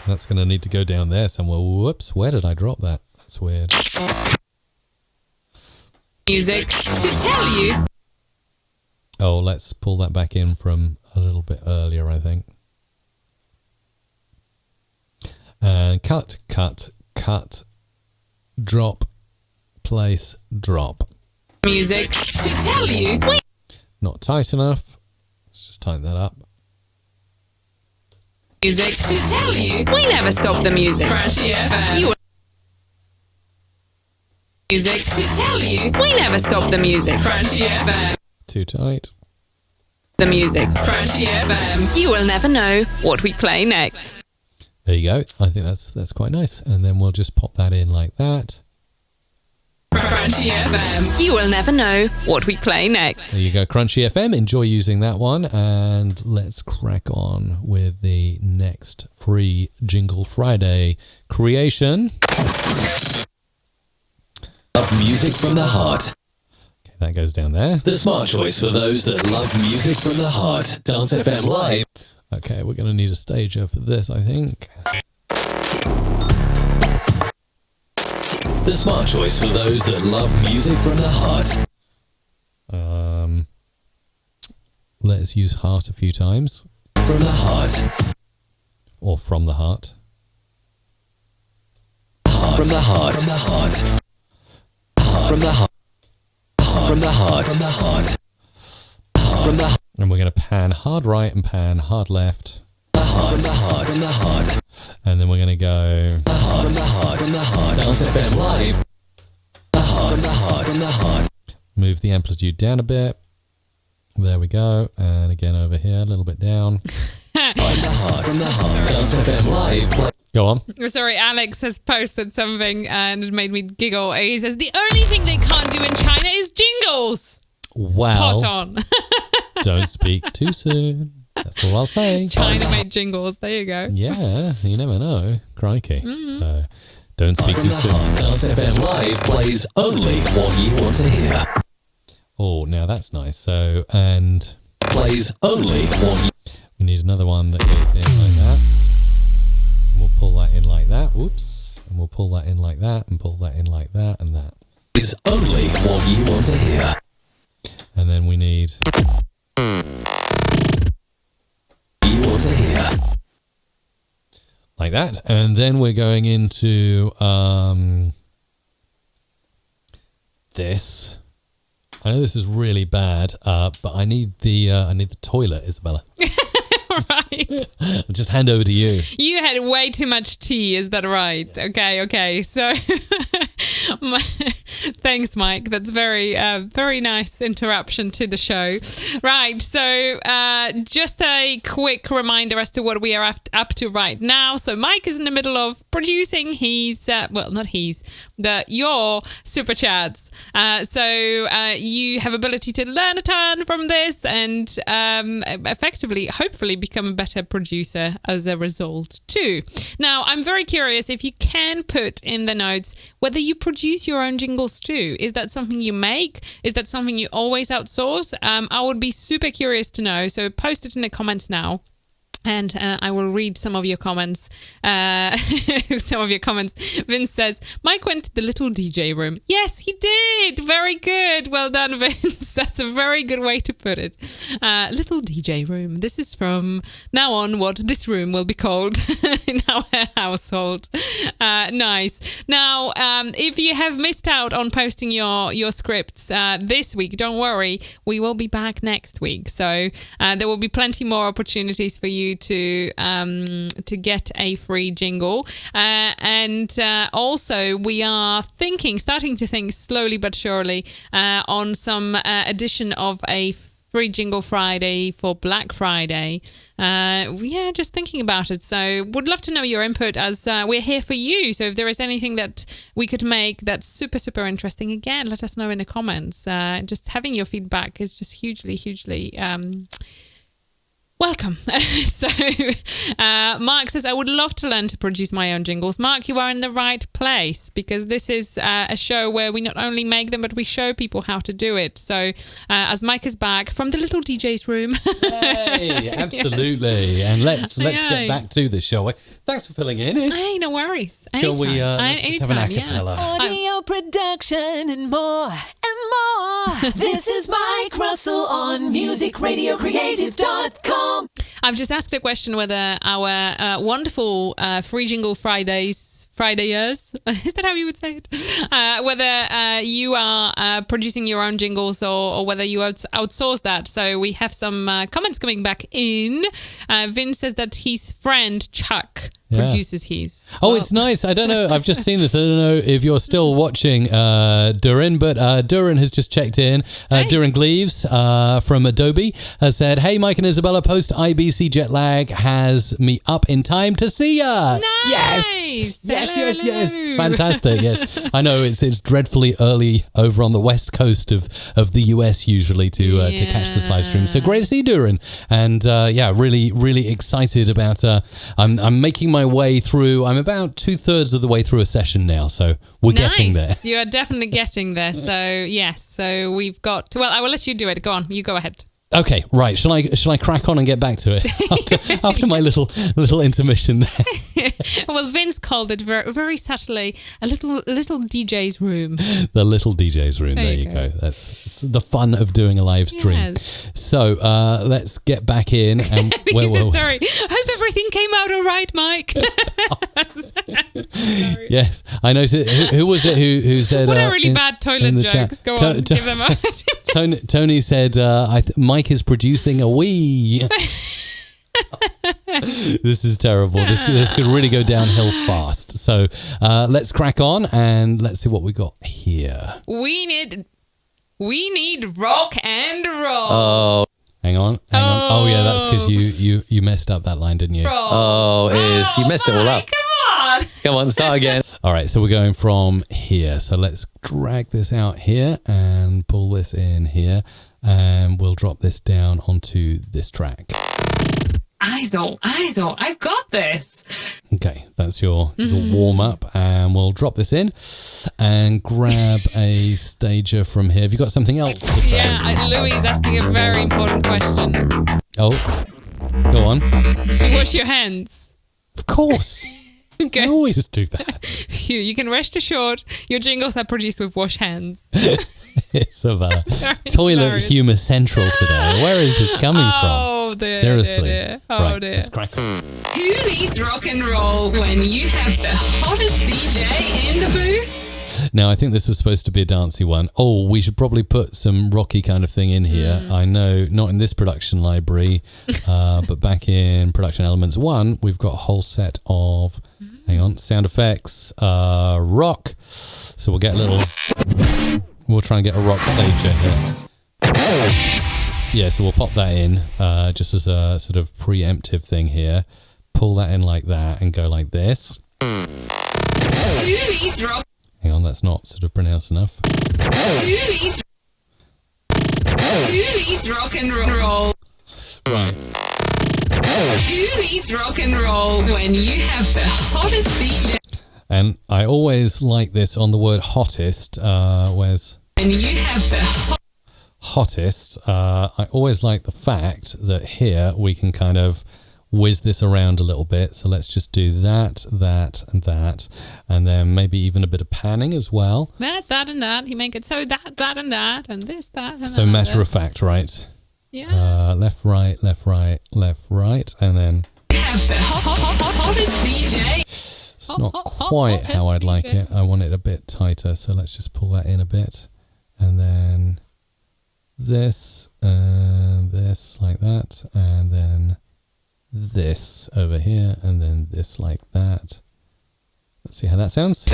That's going to need to go down there somewhere. Whoops, where did I drop that? That's weird. Music to tell you. Oh, let's pull that back in from a little bit earlier, I think. And cut, drop, place, drop. Music to tell you. Not tight enough. Let's just tighten that up. Music to tell you. We never stop the music. Freshie FM. Music to tell you. We never stop the music. Freshie FM. Too tight. The music. Freshie FM. You will never know what we play next. There you go. I think that's quite nice. And then we'll just pop that in like that. Freshie FM. You will never know what we play next. There you go, Crunchy FM. Enjoy using that one. And let's crack on with the next free Jingle Friday creation. Love music from the heart. Okay, that goes down there. The smart choice for those that love music from the heart. Dance FM Live. Okay, we're going to need a stager for this, I think. The smart choice for those that love music from the heart. Let's use heart a few times. From the heart. Or from the heart. From the heart. From the heart. From the heart. From the heart. From the heart. From the heart. And we're going to pan hard right and pan hard left. From the heart. From the heart. And then we're going to go... From the heart. From the heart. Dance FM Live. From the heart. From the heart. Move the amplitude down a bit. There we go. And again over here, a little bit down. From the heart. From the heart. Dance FM Live. Go on. Sorry, Alex has posted something and it made me giggle. He says, the only thing they can't do in China is jingles. Well, Spot on. don't speak too soon. That's all I'll say. China made jingles. There you go. Yeah, you never know. Crikey. So, don't speak too soon. Dance FM Live plays only what you want to hear. Oh, now that's nice. So, and Plays only what you... we need another one that goes in like that. And we'll pull that in like that. Whoops. And we'll pull that in like that and pull that in like that and that. Is only what you want to hear. And then we need... You want to hear. like that. And then we're going into this. I know this is really bad, but I need the toilet, Isabella. Right. Just hand over to you. You had way too much tea, is that right? Okay. So, thanks, Mike. That's very nice interruption to the show. Right. So, just a quick reminder as to what we are up to right now. So, Mike is in the middle of producing your super chats. So, you have ability to learn a ton from this and effectively, hopefully, become a better producer as a result too. Now, I'm very curious if you can put in the notes whether you produce your own jingles too. Is that something you make? Is that something you always outsource? I would be super curious to know. So post it in the comments now. And I will read some of your comments. Vince says, Mike went to the little DJ room. Yes, he did. Very good. Well done, Vince. That's a very good way to put it. Little DJ room. This is from now on what this room will be called in our household. Nice. Now, if you have missed out on posting your scripts this week, don't worry. We will be back next week. So there will be plenty more opportunities for you to get a free jingle, and also we are starting to think slowly but surely on some edition of a free Jingle Friday for Black Friday. Just thinking about it. So would love to know your input as we're here for you. So if there is anything that we could make that's super, super interesting, again, let us know in the comments. Just having your feedback is just hugely welcome. So, Mark says, I would love to learn to produce my own jingles. Mark, you are in the right place because this is a show where we not only make them, but we show people how to do it. So, as Mike is back from the little DJ's room. Hey, absolutely. Yes. And let's get back to this, shall we? Thanks for filling in. Hey, no worries. Shall we let's just have an acapella? Audio production and more. This is Mike Russell on musicradiocreative.com. I've just asked a question whether our wonderful Free Jingle Fridays, is that how you would say it? Whether you are producing your own jingles or whether you outsource that. So we have some comments coming back in. Vin says that his friend Chuck produces his. Oh, it's nice. I don't know. I've just seen this. I don't know if you're still watching, Durin, but Durin has just checked in. Durin Gleaves from Adobe has said, "Hey, Mike and Isabella, post IBC jet lag has me up in time to see ya." Nice. Yes. Fantastic. Yes, I know it's dreadfully early over on the west coast of the US usually to catch this live stream. So great to see Durin, and really excited about. I'm making my way through. I'm about 2/3 of the way through a session now, so we're getting there. You are definitely getting there. So yes, so we've got. Well, I will let you do it. Go on, you go ahead. Okay, right. Shall I crack on and get back to it after my little intermission there? Well, Vince called it very, very subtly a little DJ's room. The little DJ's room. There you go. That's the fun of doing a live stream. Yes. So let's get back in. And Sorry. Hope everything came out all right, Mike. Yes, I noticed. Who was it who said? What a really bad toilet jokes. Chat. Go on, give them out. Tony said, Mike is producing a wee. This is terrible. This could really go downhill fast. So let's crack on and let's see what we got here. We need rock and roll. Oh, hang on. Oh yeah, that's because you messed up that line, didn't you? You messed it all up. Come on, start again. All right, so we're going from here. So let's drag this out here and pull this in here. And we'll drop this down onto this track. ISO, I've got this. Okay, that's your warm up, and we'll drop this in and grab a stager from here. Have you got something else to say? Yeah, Louis is asking a very important question. Oh, go on. Did you wash your hands? Of course. Good. I always do that. Phew, you can rest assured your jingles are produced with wash hands. It's of toilet humour central today. Where is this coming from? Oh dear. Seriously. Dear. Right, Dear. let's crack on. Who needs rock and roll when you have the hottest DJ in the booth? Now, I think this was supposed to be a dancey one. Oh, we should probably put some rocky kind of thing in here. I know, not in this production library, but back in Production Elements 1, we've got a whole set of, hang on, sound effects, rock. So we'll get a little, we'll try and get a rock stager here. Yeah, so we'll pop that in just as a sort of preemptive thing here. Pull that in like that and go like this. Who needs rock? Hang on, that's not sort of pronounced enough. Who needs rock and roll? Right. Who needs rock and roll when you have the hottest DJ? And I always like this on the word hottest. Where's And you have the hottest? I always like the fact that here we can kind of whiz this around a little bit. So let's just do that, that, and that. And then maybe even a bit of panning as well. That, and that. You make it so that, and that, and this, that, and So that. matter of fact, right? Yeah. Left, right, left, right, left, right. And then you have the hottest DJ. it's not quite how I'd like it. I want it a bit tighter. So let's just pull that in a bit. And then this and this like that. And then this over here, and then this like that. Let's see how that sounds.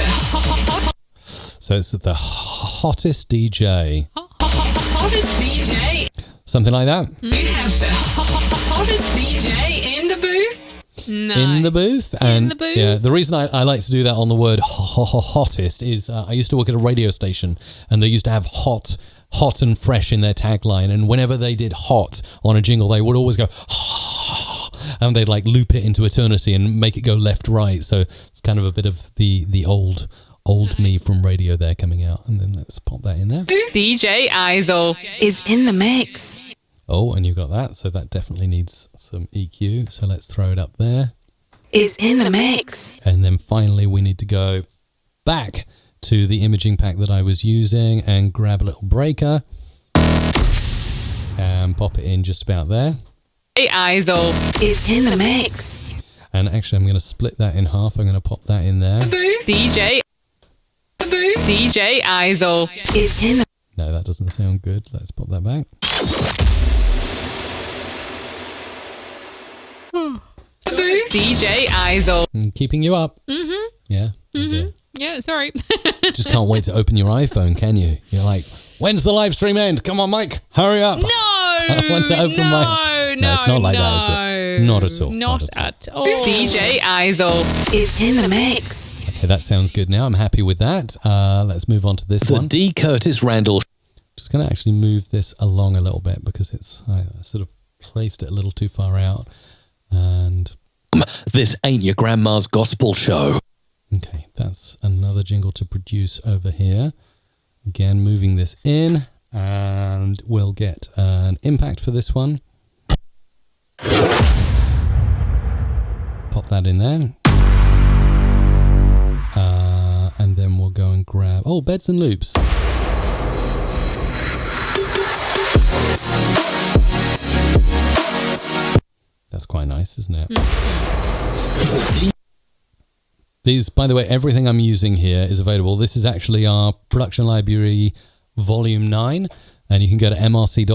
So it's the hottest DJ. Hottest DJ. Something like that. You have the hottest DJ in the booth. No. In the booth. And the booth. yeah, the reason I like to do that on the word hottest is I used to work at a radio station, and they used to have hot and fresh in their tagline, and whenever they did hot on a jingle, they would always go and they'd like loop it into eternity and make it go left right. So it's kind of a bit of the old me from radio there coming out. And then let's pop that in there. DJ Isol is in the mix. Oh, and you got that. So that definitely needs some EQ. So let's throw it up there. Is in the mix. And then finally we need to go back to the imaging pack that I was using and grab a little breaker and pop it in just about there. Isol is in the mix. And actually I'm going to split that in half. I'm going to pop that in there. DJ Isol is in the... No, that doesn't sound good. Let's pop that back. Booth. DJ Eisel. Keeping you up. Mm-hmm. Yeah. Okay. Yeah, sorry. Just can't wait to open your iPhone, can you? You're like, when's the live stream end? Come on, Mike, hurry up. No! I want to open my... No, it's not like that, is it? Not at all. Not at all. DJ Eisel is in the mix. Okay, that sounds good now. I'm happy with that. Let's move on to this one. The D. Curtis Randall. Just going to actually move this along a little bit because I sort of placed it a little too far out. And This ain't your grandma's gospel show. okay, that's another jingle to produce over here. Again, moving this in, and we'll get an impact for this one. Pop that in there. And then we'll go and grab... Oh, beds and loops. That's quite nice, isn't it? These, by the way, everything I'm using here is available. This is actually our production library volume 9, and you can go to mrc.fm/sfx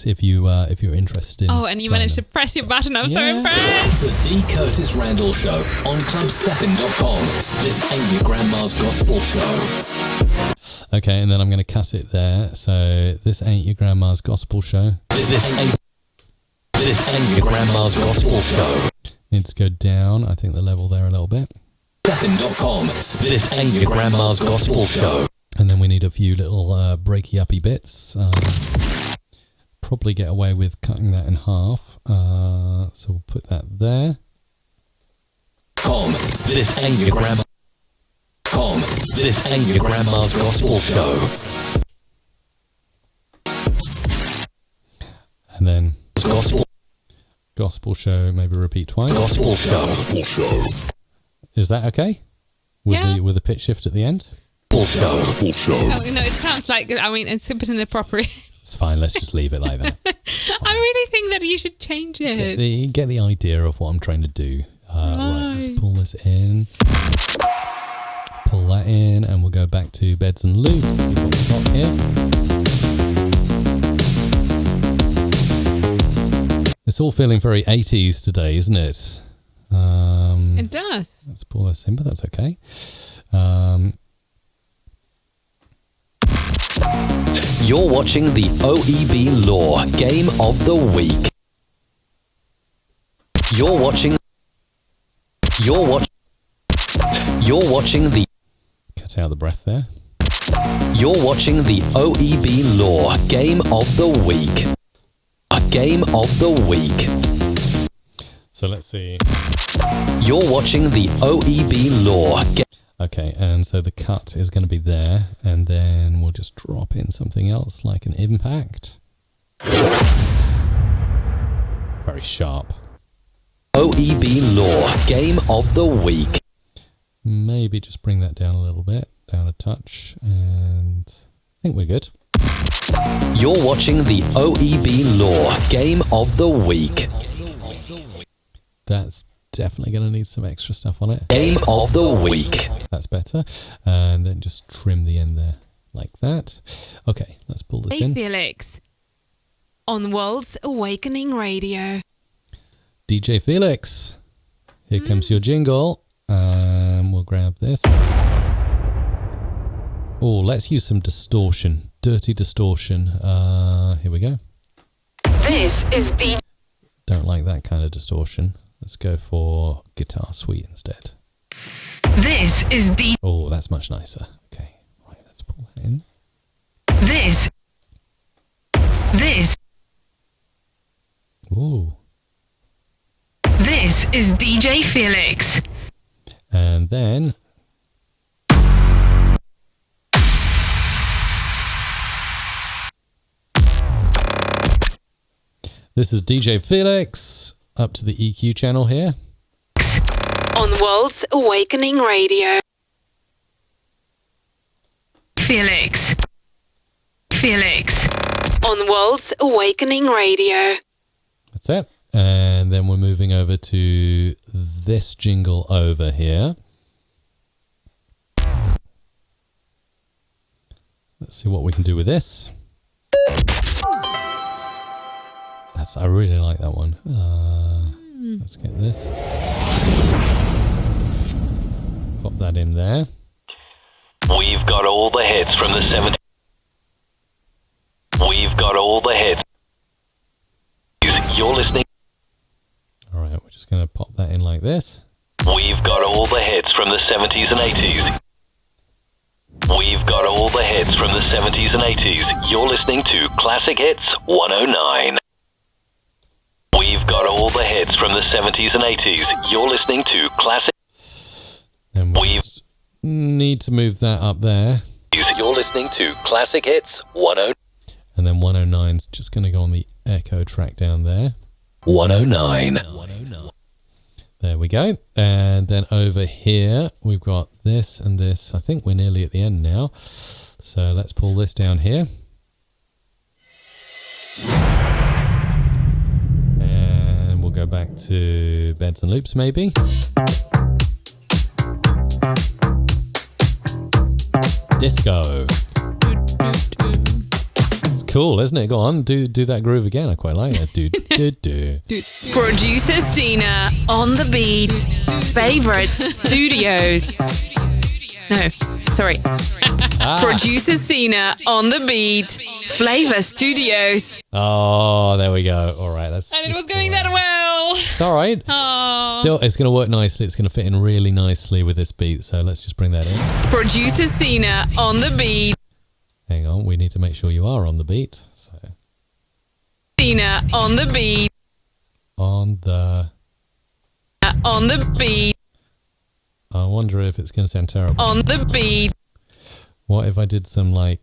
if you're interested in. Oh, and you managed to press your button. I'm so Yeah. impressed. The D. Curtis Randall Show on clubsteppin.com. This ain't your grandma's gospel show. Okay, and then I'm going to cut it there. So this ain't your grandma's gospel show. This ain't your grandma's gospel show. Needs to go down. I think the level there a little bit. Steppin.com. This ain't your grandma's gospel show. And then we need a few little breaky uppy bits. Probably get away with cutting that in half. So we'll put that there. This ain't your grandma. This ain't your grandma's gospel show. And then Gospel show, maybe repeat twice. gospel show. Is that okay? With Yeah. the pitch shift at the end? Gospel show. Oh, no, it sounds like, I mean, it's a bit inappropriate. It's fine, let's just leave it like that. I really think that you should change it. You get the idea of what I'm trying to do. Right, let's pull this in. Pull that in, and we'll go back to beds and loops. See what we've got here. It's all feeling very 80s today, isn't it? It does. Let's pull this in, but that's okay. You're watching the OEB Law Game of the Week. You're watching the Cut out the breath there. You're watching the OEB Law Game of the Week. A Game of the Week. So let's see. You're watching the OEB Law. Okay, and so the cut is going to be there, and then we'll just drop in something else like an impact. Very sharp. OEB Law Game of the Week. Maybe just bring that down a little bit, down a touch, and I think we're good. You're watching the OEB Law Game of the Week. That's definitely going to need some extra stuff on it. Game of the Week. That's better. And then just trim the end there like that. Okay, let's pull this Hey, in. Felix. On World's Awakening Radio. DJ Felix, here comes your jingle. We'll grab this. Oh, let's use some distortion. Dirty distortion. Here we go. This is DJ. Don't like that kind of distortion. Let's go for guitar suite instead. This is DJ. Oh, that's much nicer. Okay, right, let's pull that in. This. Ooh. This is DJ Felix. And then... This is DJ Felix, up to the EQ channel here. On World's Awakening Radio. Felix. On World's Awakening Radio. That's it. And then we're moving over to this jingle over here. Let's see what we can do with this. That's I really like that one. Let's get this. Pop that in there. We've got all the hits from the 70s. We've got all the hits. You're listening. All right, we're just going to pop that in like this. We've got all the hits from the 70s and 80s. We've got all the hits from the 70s and 80s. You're listening to Classic Hits 109. We've got all the hits from the 70s and 80s. You're listening to Classic. Then we need to move that up there. You're listening to Classic Hits 109. And then 109's just going to go on the echo track down there. 109. There we go. And then over here, we've got this and this. I think we're nearly at the end now. So let's pull this down here. And we'll go back to beds and loops maybe. Disco. It's cool, isn't it? Go on, do that groove again. I quite like it. Do. Producer Cena on the beat. Favorite studios. No, sorry. Producer Cena on the beat. Flavor Studios. Oh, there we go. All right, that's. And it was going that well. It's all right. Oh. Still, it's going to work nicely. It's going to fit in really nicely with this beat. So let's just bring that in. Producer Cena on the beat. Hang on, we need to make sure you are on the beat. So Cena on the beat. on the beat. I wonder if it's going to sound terrible. On the beat. What if I did some like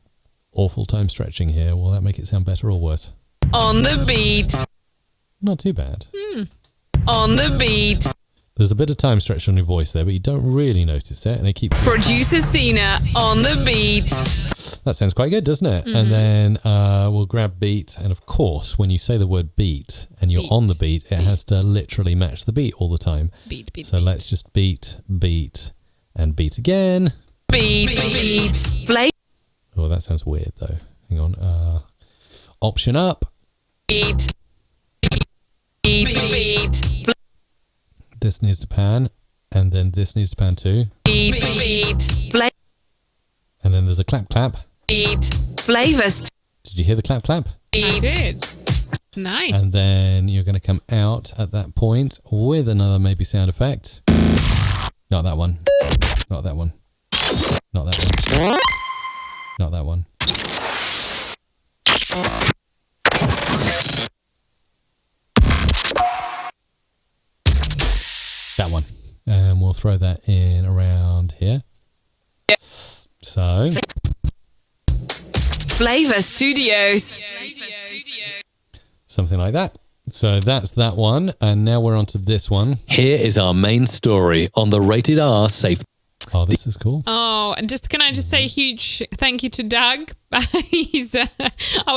awful time stretching here? Will that make it sound better or worse? On the beat. Not too bad. On the beat. There's a bit of time stretch on your voice there, but you don't really notice it, and it keeps. Producer Cena on the beat. That sounds quite good, doesn't it? And then we'll grab beat, and of course, when you say the word beat and you're on the beat, it has to literally match the beat all the time. Beat. So let's just beat, and beat again. Beat. Play. Oh, that sounds weird though. Hang on. Option up. Beat. This needs to pan, and then this needs to pan too. Beat. Play. And then there's a clap. Beat. Flavors. Did you hear the clap? I did. Nice. And then you're going to come out at that point with another maybe sound effect. Not that one. Not that one. Not that one. Not that one. That one. And we'll throw that in around here. So. Flavor Studios. Something like that. So that's that one. And now we're on to this one. Here is our main story on the Rated R Safe. Oh, this is cool. Oh, and can I just say a huge thank you to Doug? He's. I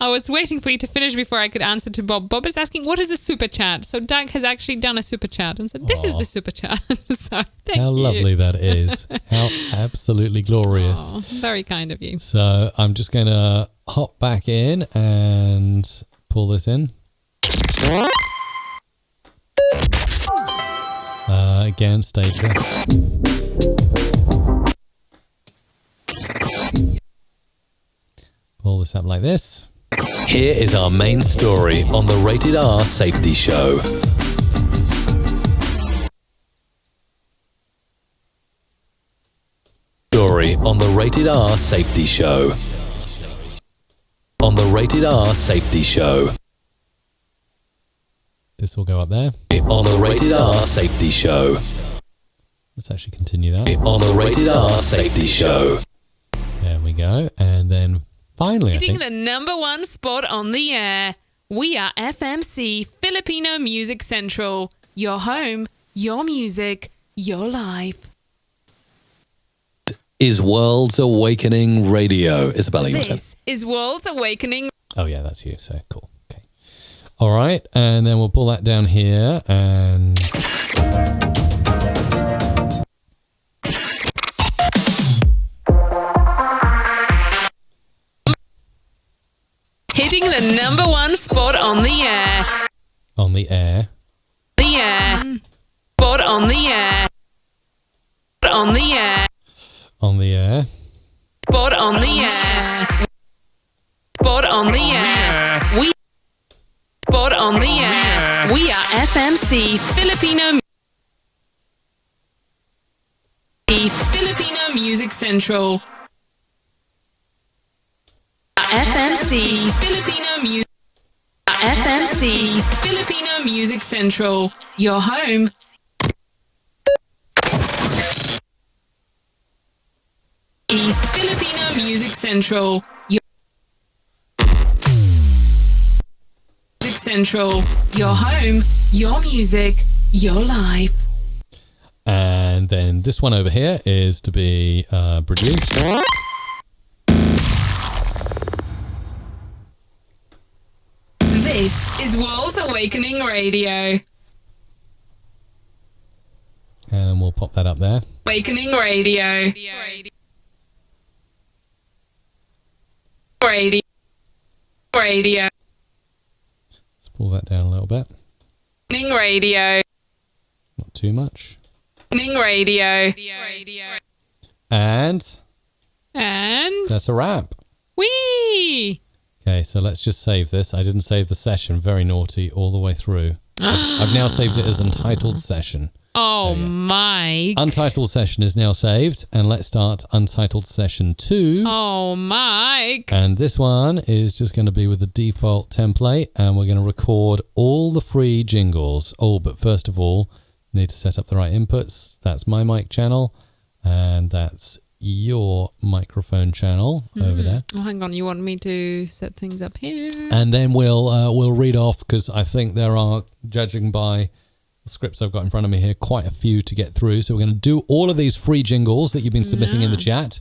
was waiting for you to finish before I could answer to Bob. Bob is asking, what is a super chat? So Doug has actually done a super chat and said, this is the super chat. So thank How you. lovely that is. How absolutely glorious. Oh, very kind of you. So I'm just going to hop back in and pull this in. Again, stage left. Pull this up like this. Here is our main story on the Rated R Safety Show. Story on the Rated R Safety Show. On the Rated R Safety Show. This will go up there. On the Rated R Safety Show. Let's actually continue that. On the Rated R Safety Show. There we go. And then finally, I Hitting think. the number one spot on the air. We are FMC Filipino Music Central. Your home, your music, your life. Is World's Awakening Radio. Isabella, you This is World's Awakening. Oh, yeah, that's you. So cool. Okay. All right. And then we'll pull that down here and. Hitting the number one spot on the air. On the air. The air. Spot on the air. On the air. On the air. Spot on the air. Spot on the air. We spot on the air. We are FMC Filipino Music Central. FMC Filipino Music. FMC Filipino Music Central. Your home. Filipino Music Central. Your Music Central. Your home, your music, your life. And then this one over here is to be produced. This is World's Awakening Radio. And we'll pop that up there. Awakening Radio. Radio. Let's pull that down a little bit. Radio. Not too much. Radio. And And that's a wrap. wee! Okay, so let's just save this. I didn't save the session. Very naughty all the way through. I've now saved it as Untitled Session. Oh my. Untitled Session is now saved. And let's start Untitled Session 2. Oh, Mike. And this one is just going to be with the default template. And we're going to record all the free jingles. Oh, but first of all, need to set up the right inputs. That's my mic channel. And that's your microphone channel over there. Oh, hang on. You want me to set things up here? And then we'll read off, because I think there are, judging by the scripts I've got in front of me here, quite a few to get through. So we're going to do all of these free jingles that you've been submitting in the chat.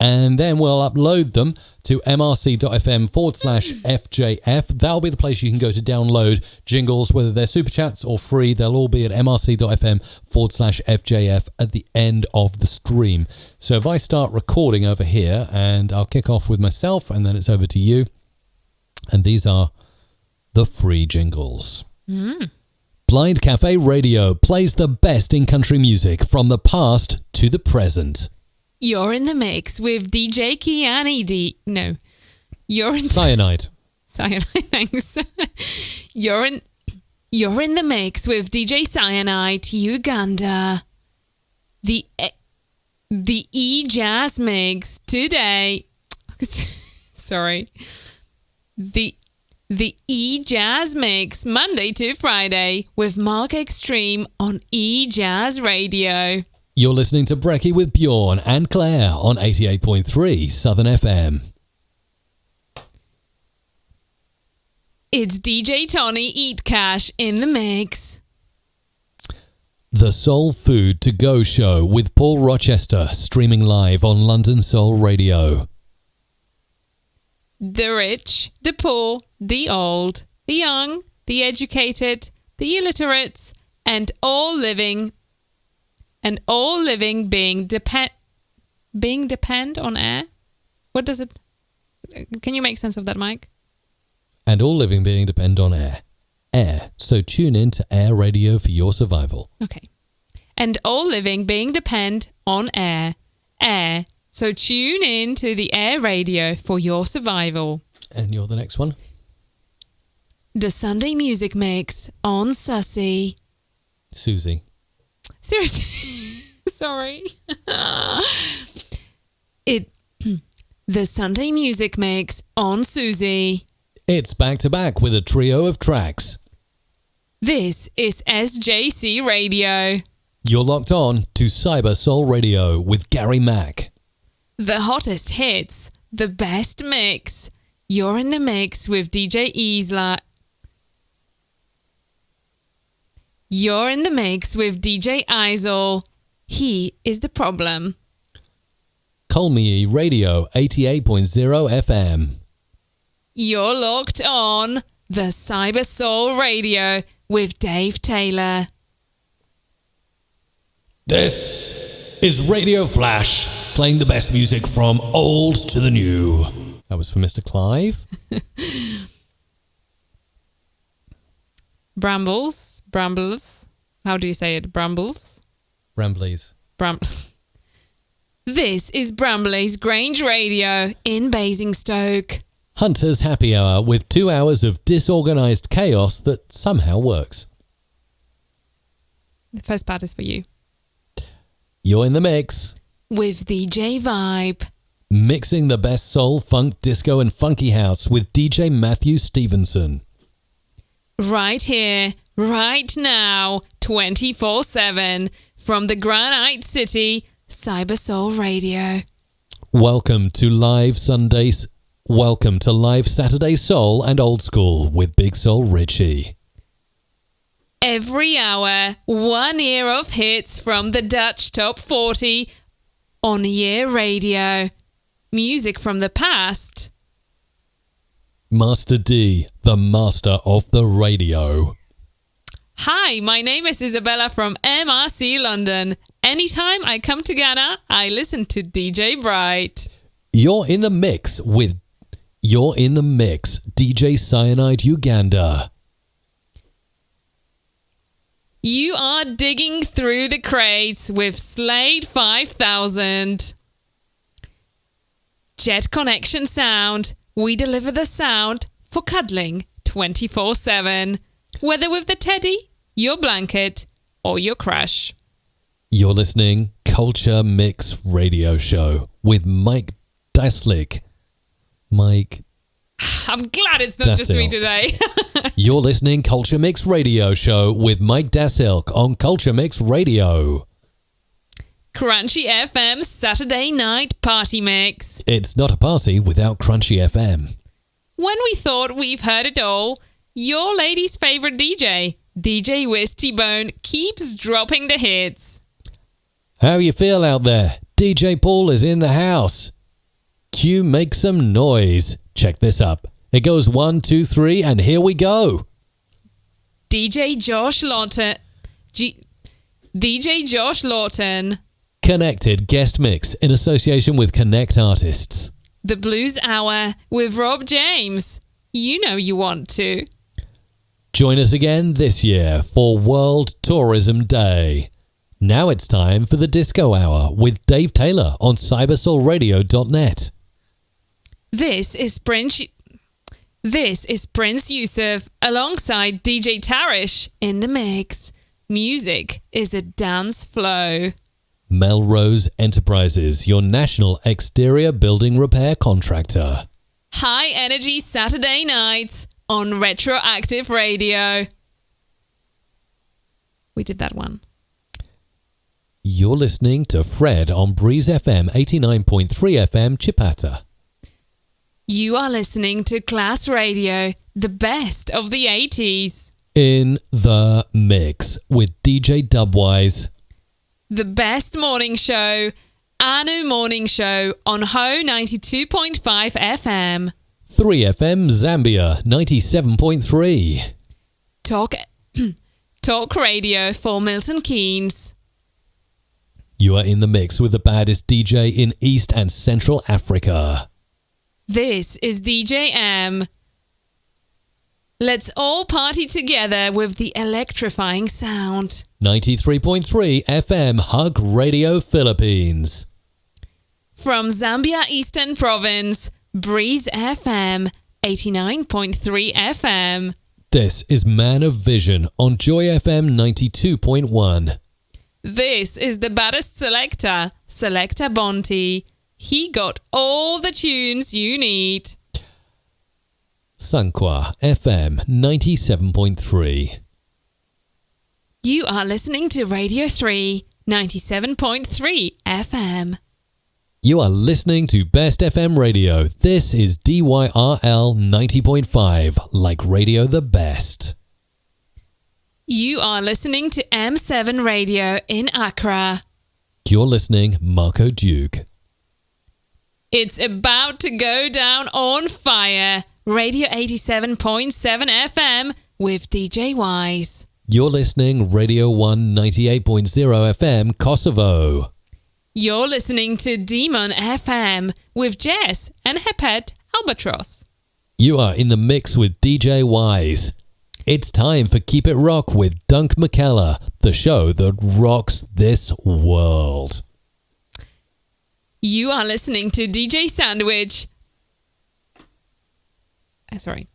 And then we'll upload them to mrc.fm/FJF. That'll be the place you can go to download jingles, whether they're super chats or free. They'll all be at mrc.fm/FJF at the end of the stream. So if I start recording over here, and I'll kick off with myself, and then it's over to you. And these are the free jingles. Blind Cafe Radio plays the best in country music from the past to the present. You're in the mix with DJ Kiani D. No. You're in Cyanide. Cyanide, thanks. You're in the mix with DJ Cyanide Uganda. The E-Jazz mix today. Sorry. The E-Jazz mix Monday to Friday with Mark Extreme on E-Jazz Radio. You're listening to Brekkie with Bjorn and Claire on 88.3 Southern FM. It's DJ Tony Eat Cash in the mix. The Soul Food To Go Show with Paul Rochester, streaming live on London Soul Radio. The rich, the poor, the old, the young, the educated, the illiterates, and all living being depend on air. What does it? Can you make sense of that, Mike? And all living being depend on air. Air. So tune in to Air Radio for your survival. Okay. And all living being depend on air. Air. So tune in to the Air Radio for your survival. And you're the next one. The Sunday Music Mix on Sussy. Susie. Seriously. Sorry. The Sunday Music Mix on Susie. It's back to back with a trio of tracks. This is SJC Radio. You're locked on to Cyber Soul Radio with Gary Mack. The hottest hits, the best mix. You're in the mix with DJ Isla. You're in the mix with DJ Isol. He is the problem. Colmie Radio 88.0 FM. You're locked on the Cyber Soul Radio with Dave Taylor. This is Radio Flash, playing the best music from old to the new. That was for Mr. Clive. Brambles. How do you say it? Brambles? Bramblies. This is Bramley's Grange Radio in Basingstoke. Hunter's Happy Hour with 2 hours of disorganised chaos that somehow works. The first part is for you. You're in the mix. With DJ Vibe. Mixing the best soul, funk, disco and funky house with DJ Matthew Stevenson. Right here, right now, 24/7 from the Granite City, Cyber Soul Radio. Welcome to live Sundays. Welcome to live Saturday Soul and Old School with Big Soul Richie. Every hour, 1 year of hits from the Dutch Top 40 on Year Radio. Music from the past. Master D, the master of the radio. Hi, my name is Isabella from MRC London. Anytime I come to Ghana, I listen to DJ Bright. You're in the mix, DJ Cyanide Uganda. You are digging through the crates with Slade 5000. Jet Connection Sound. We deliver the sound for cuddling 24/7. Whether with the teddy, your blanket, or your crush. You're listening Culture Mix Radio Show with Mike Daslick. I'm glad it's not just me today. You're listening Culture Mix Radio Show with Mike Dasilk on Culture Mix Radio. Crunchy FM Saturday Night Party Mix. It's not a party without Crunchy FM. When we thought we've heard it all, your lady's favorite DJ, DJ Wisty Bone, keeps dropping the hits. How you feel out there? DJ Paul is in the house. Q, make some noise. Check this up. It goes 1, 2, 3, and here we go. DJ Josh Lawton. Connected guest mix in association with Connect Artists. The Blues Hour with Rob James. You know you want to. Join us again this year for World Tourism Day. Now it's time for the Disco Hour with Dave Taylor on cybersoulradio.net. This is Prince Yusuf alongside DJ Tarish in the mix. Music is a dance flow. Melrose Enterprises, your national exterior building repair contractor. High energy Saturday nights on Retroactive Radio. We did that one. You're listening to Fred on Breeze FM 89.3 FM Chipata. You are listening to Class Radio, the best of the 80s. In the mix with DJ Dubwise. The best morning show, Anu Morning Show on Ho 92.5 FM. 3FM Zambia 97.3. Talk Radio for Milton Keynes. You are in the mix with the baddest DJ in East and Central Africa. This is DJ M. Let's all party together with the electrifying sound. 93.3 FM Hug Radio Philippines. From Zambia Eastern Province, Breeze FM 89.3 FM. This is Man of Vision on Joy FM 92.1. This is the baddest selector, Selector Bonti. He got all the tunes you need. Sanqua FM 97.3. You are listening to Radio 3, 97.3 FM. You are listening to Best FM Radio. This is DYRL 90.5, like radio the best. You are listening to M7 Radio in Accra. You're listening Marco Duke. It's about to go down on fire. Radio 87.7 FM with DJ Wise. You're listening Radio 1 98.0 FM Kosovo. You're listening to Demon FM with Jess and her pet Albatross. You are in the mix with DJ Wise. It's time for Keep It Rock with Dunk McKellar, the show that rocks this world. You are listening to DJ Sandwich. Sorry.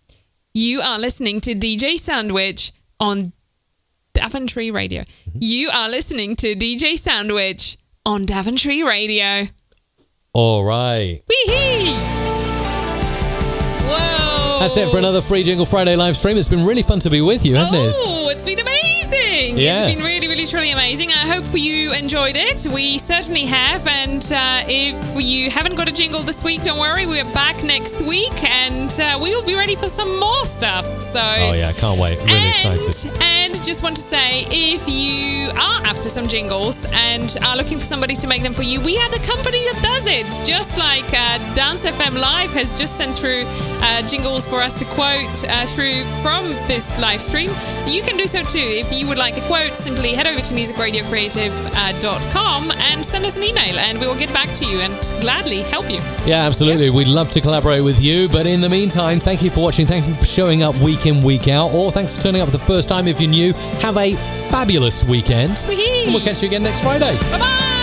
You are listening to DJ Sandwich on Daventry Radio. You are listening to DJ Sandwich on Daventry Radio. All right. Wee-hee! Whoa! That's it for another Free Jingle Friday live stream. It's been really fun to be with you, hasn't it? Oh, it's been amazing. Yeah. It's been really, really, truly amazing. I hope you enjoyed it. We certainly have. And if you haven't got a jingle this week, don't worry. We're back next week and we will be ready for some more stuff. So, Oh, yeah, can't wait. Really excited. And just want to say, if you are after some jingles and are looking for somebody to make them for you, we are the company that does it. Just like Dance FM Live has just sent through jingles for us to quote through from this live stream, you can do so too. If you would like a quote, simply head over to musicradiocreative.com and send us an email and we will get back to you and gladly help you. Yeah, absolutely. We'd love to collaborate with you. But in the meantime, thank you for watching. Thank you for showing up week in, week out. Or thanks for turning up for the first time if you're new. Have a fabulous weekend. Wee-hee. And we'll catch you again next Friday. Bye-bye!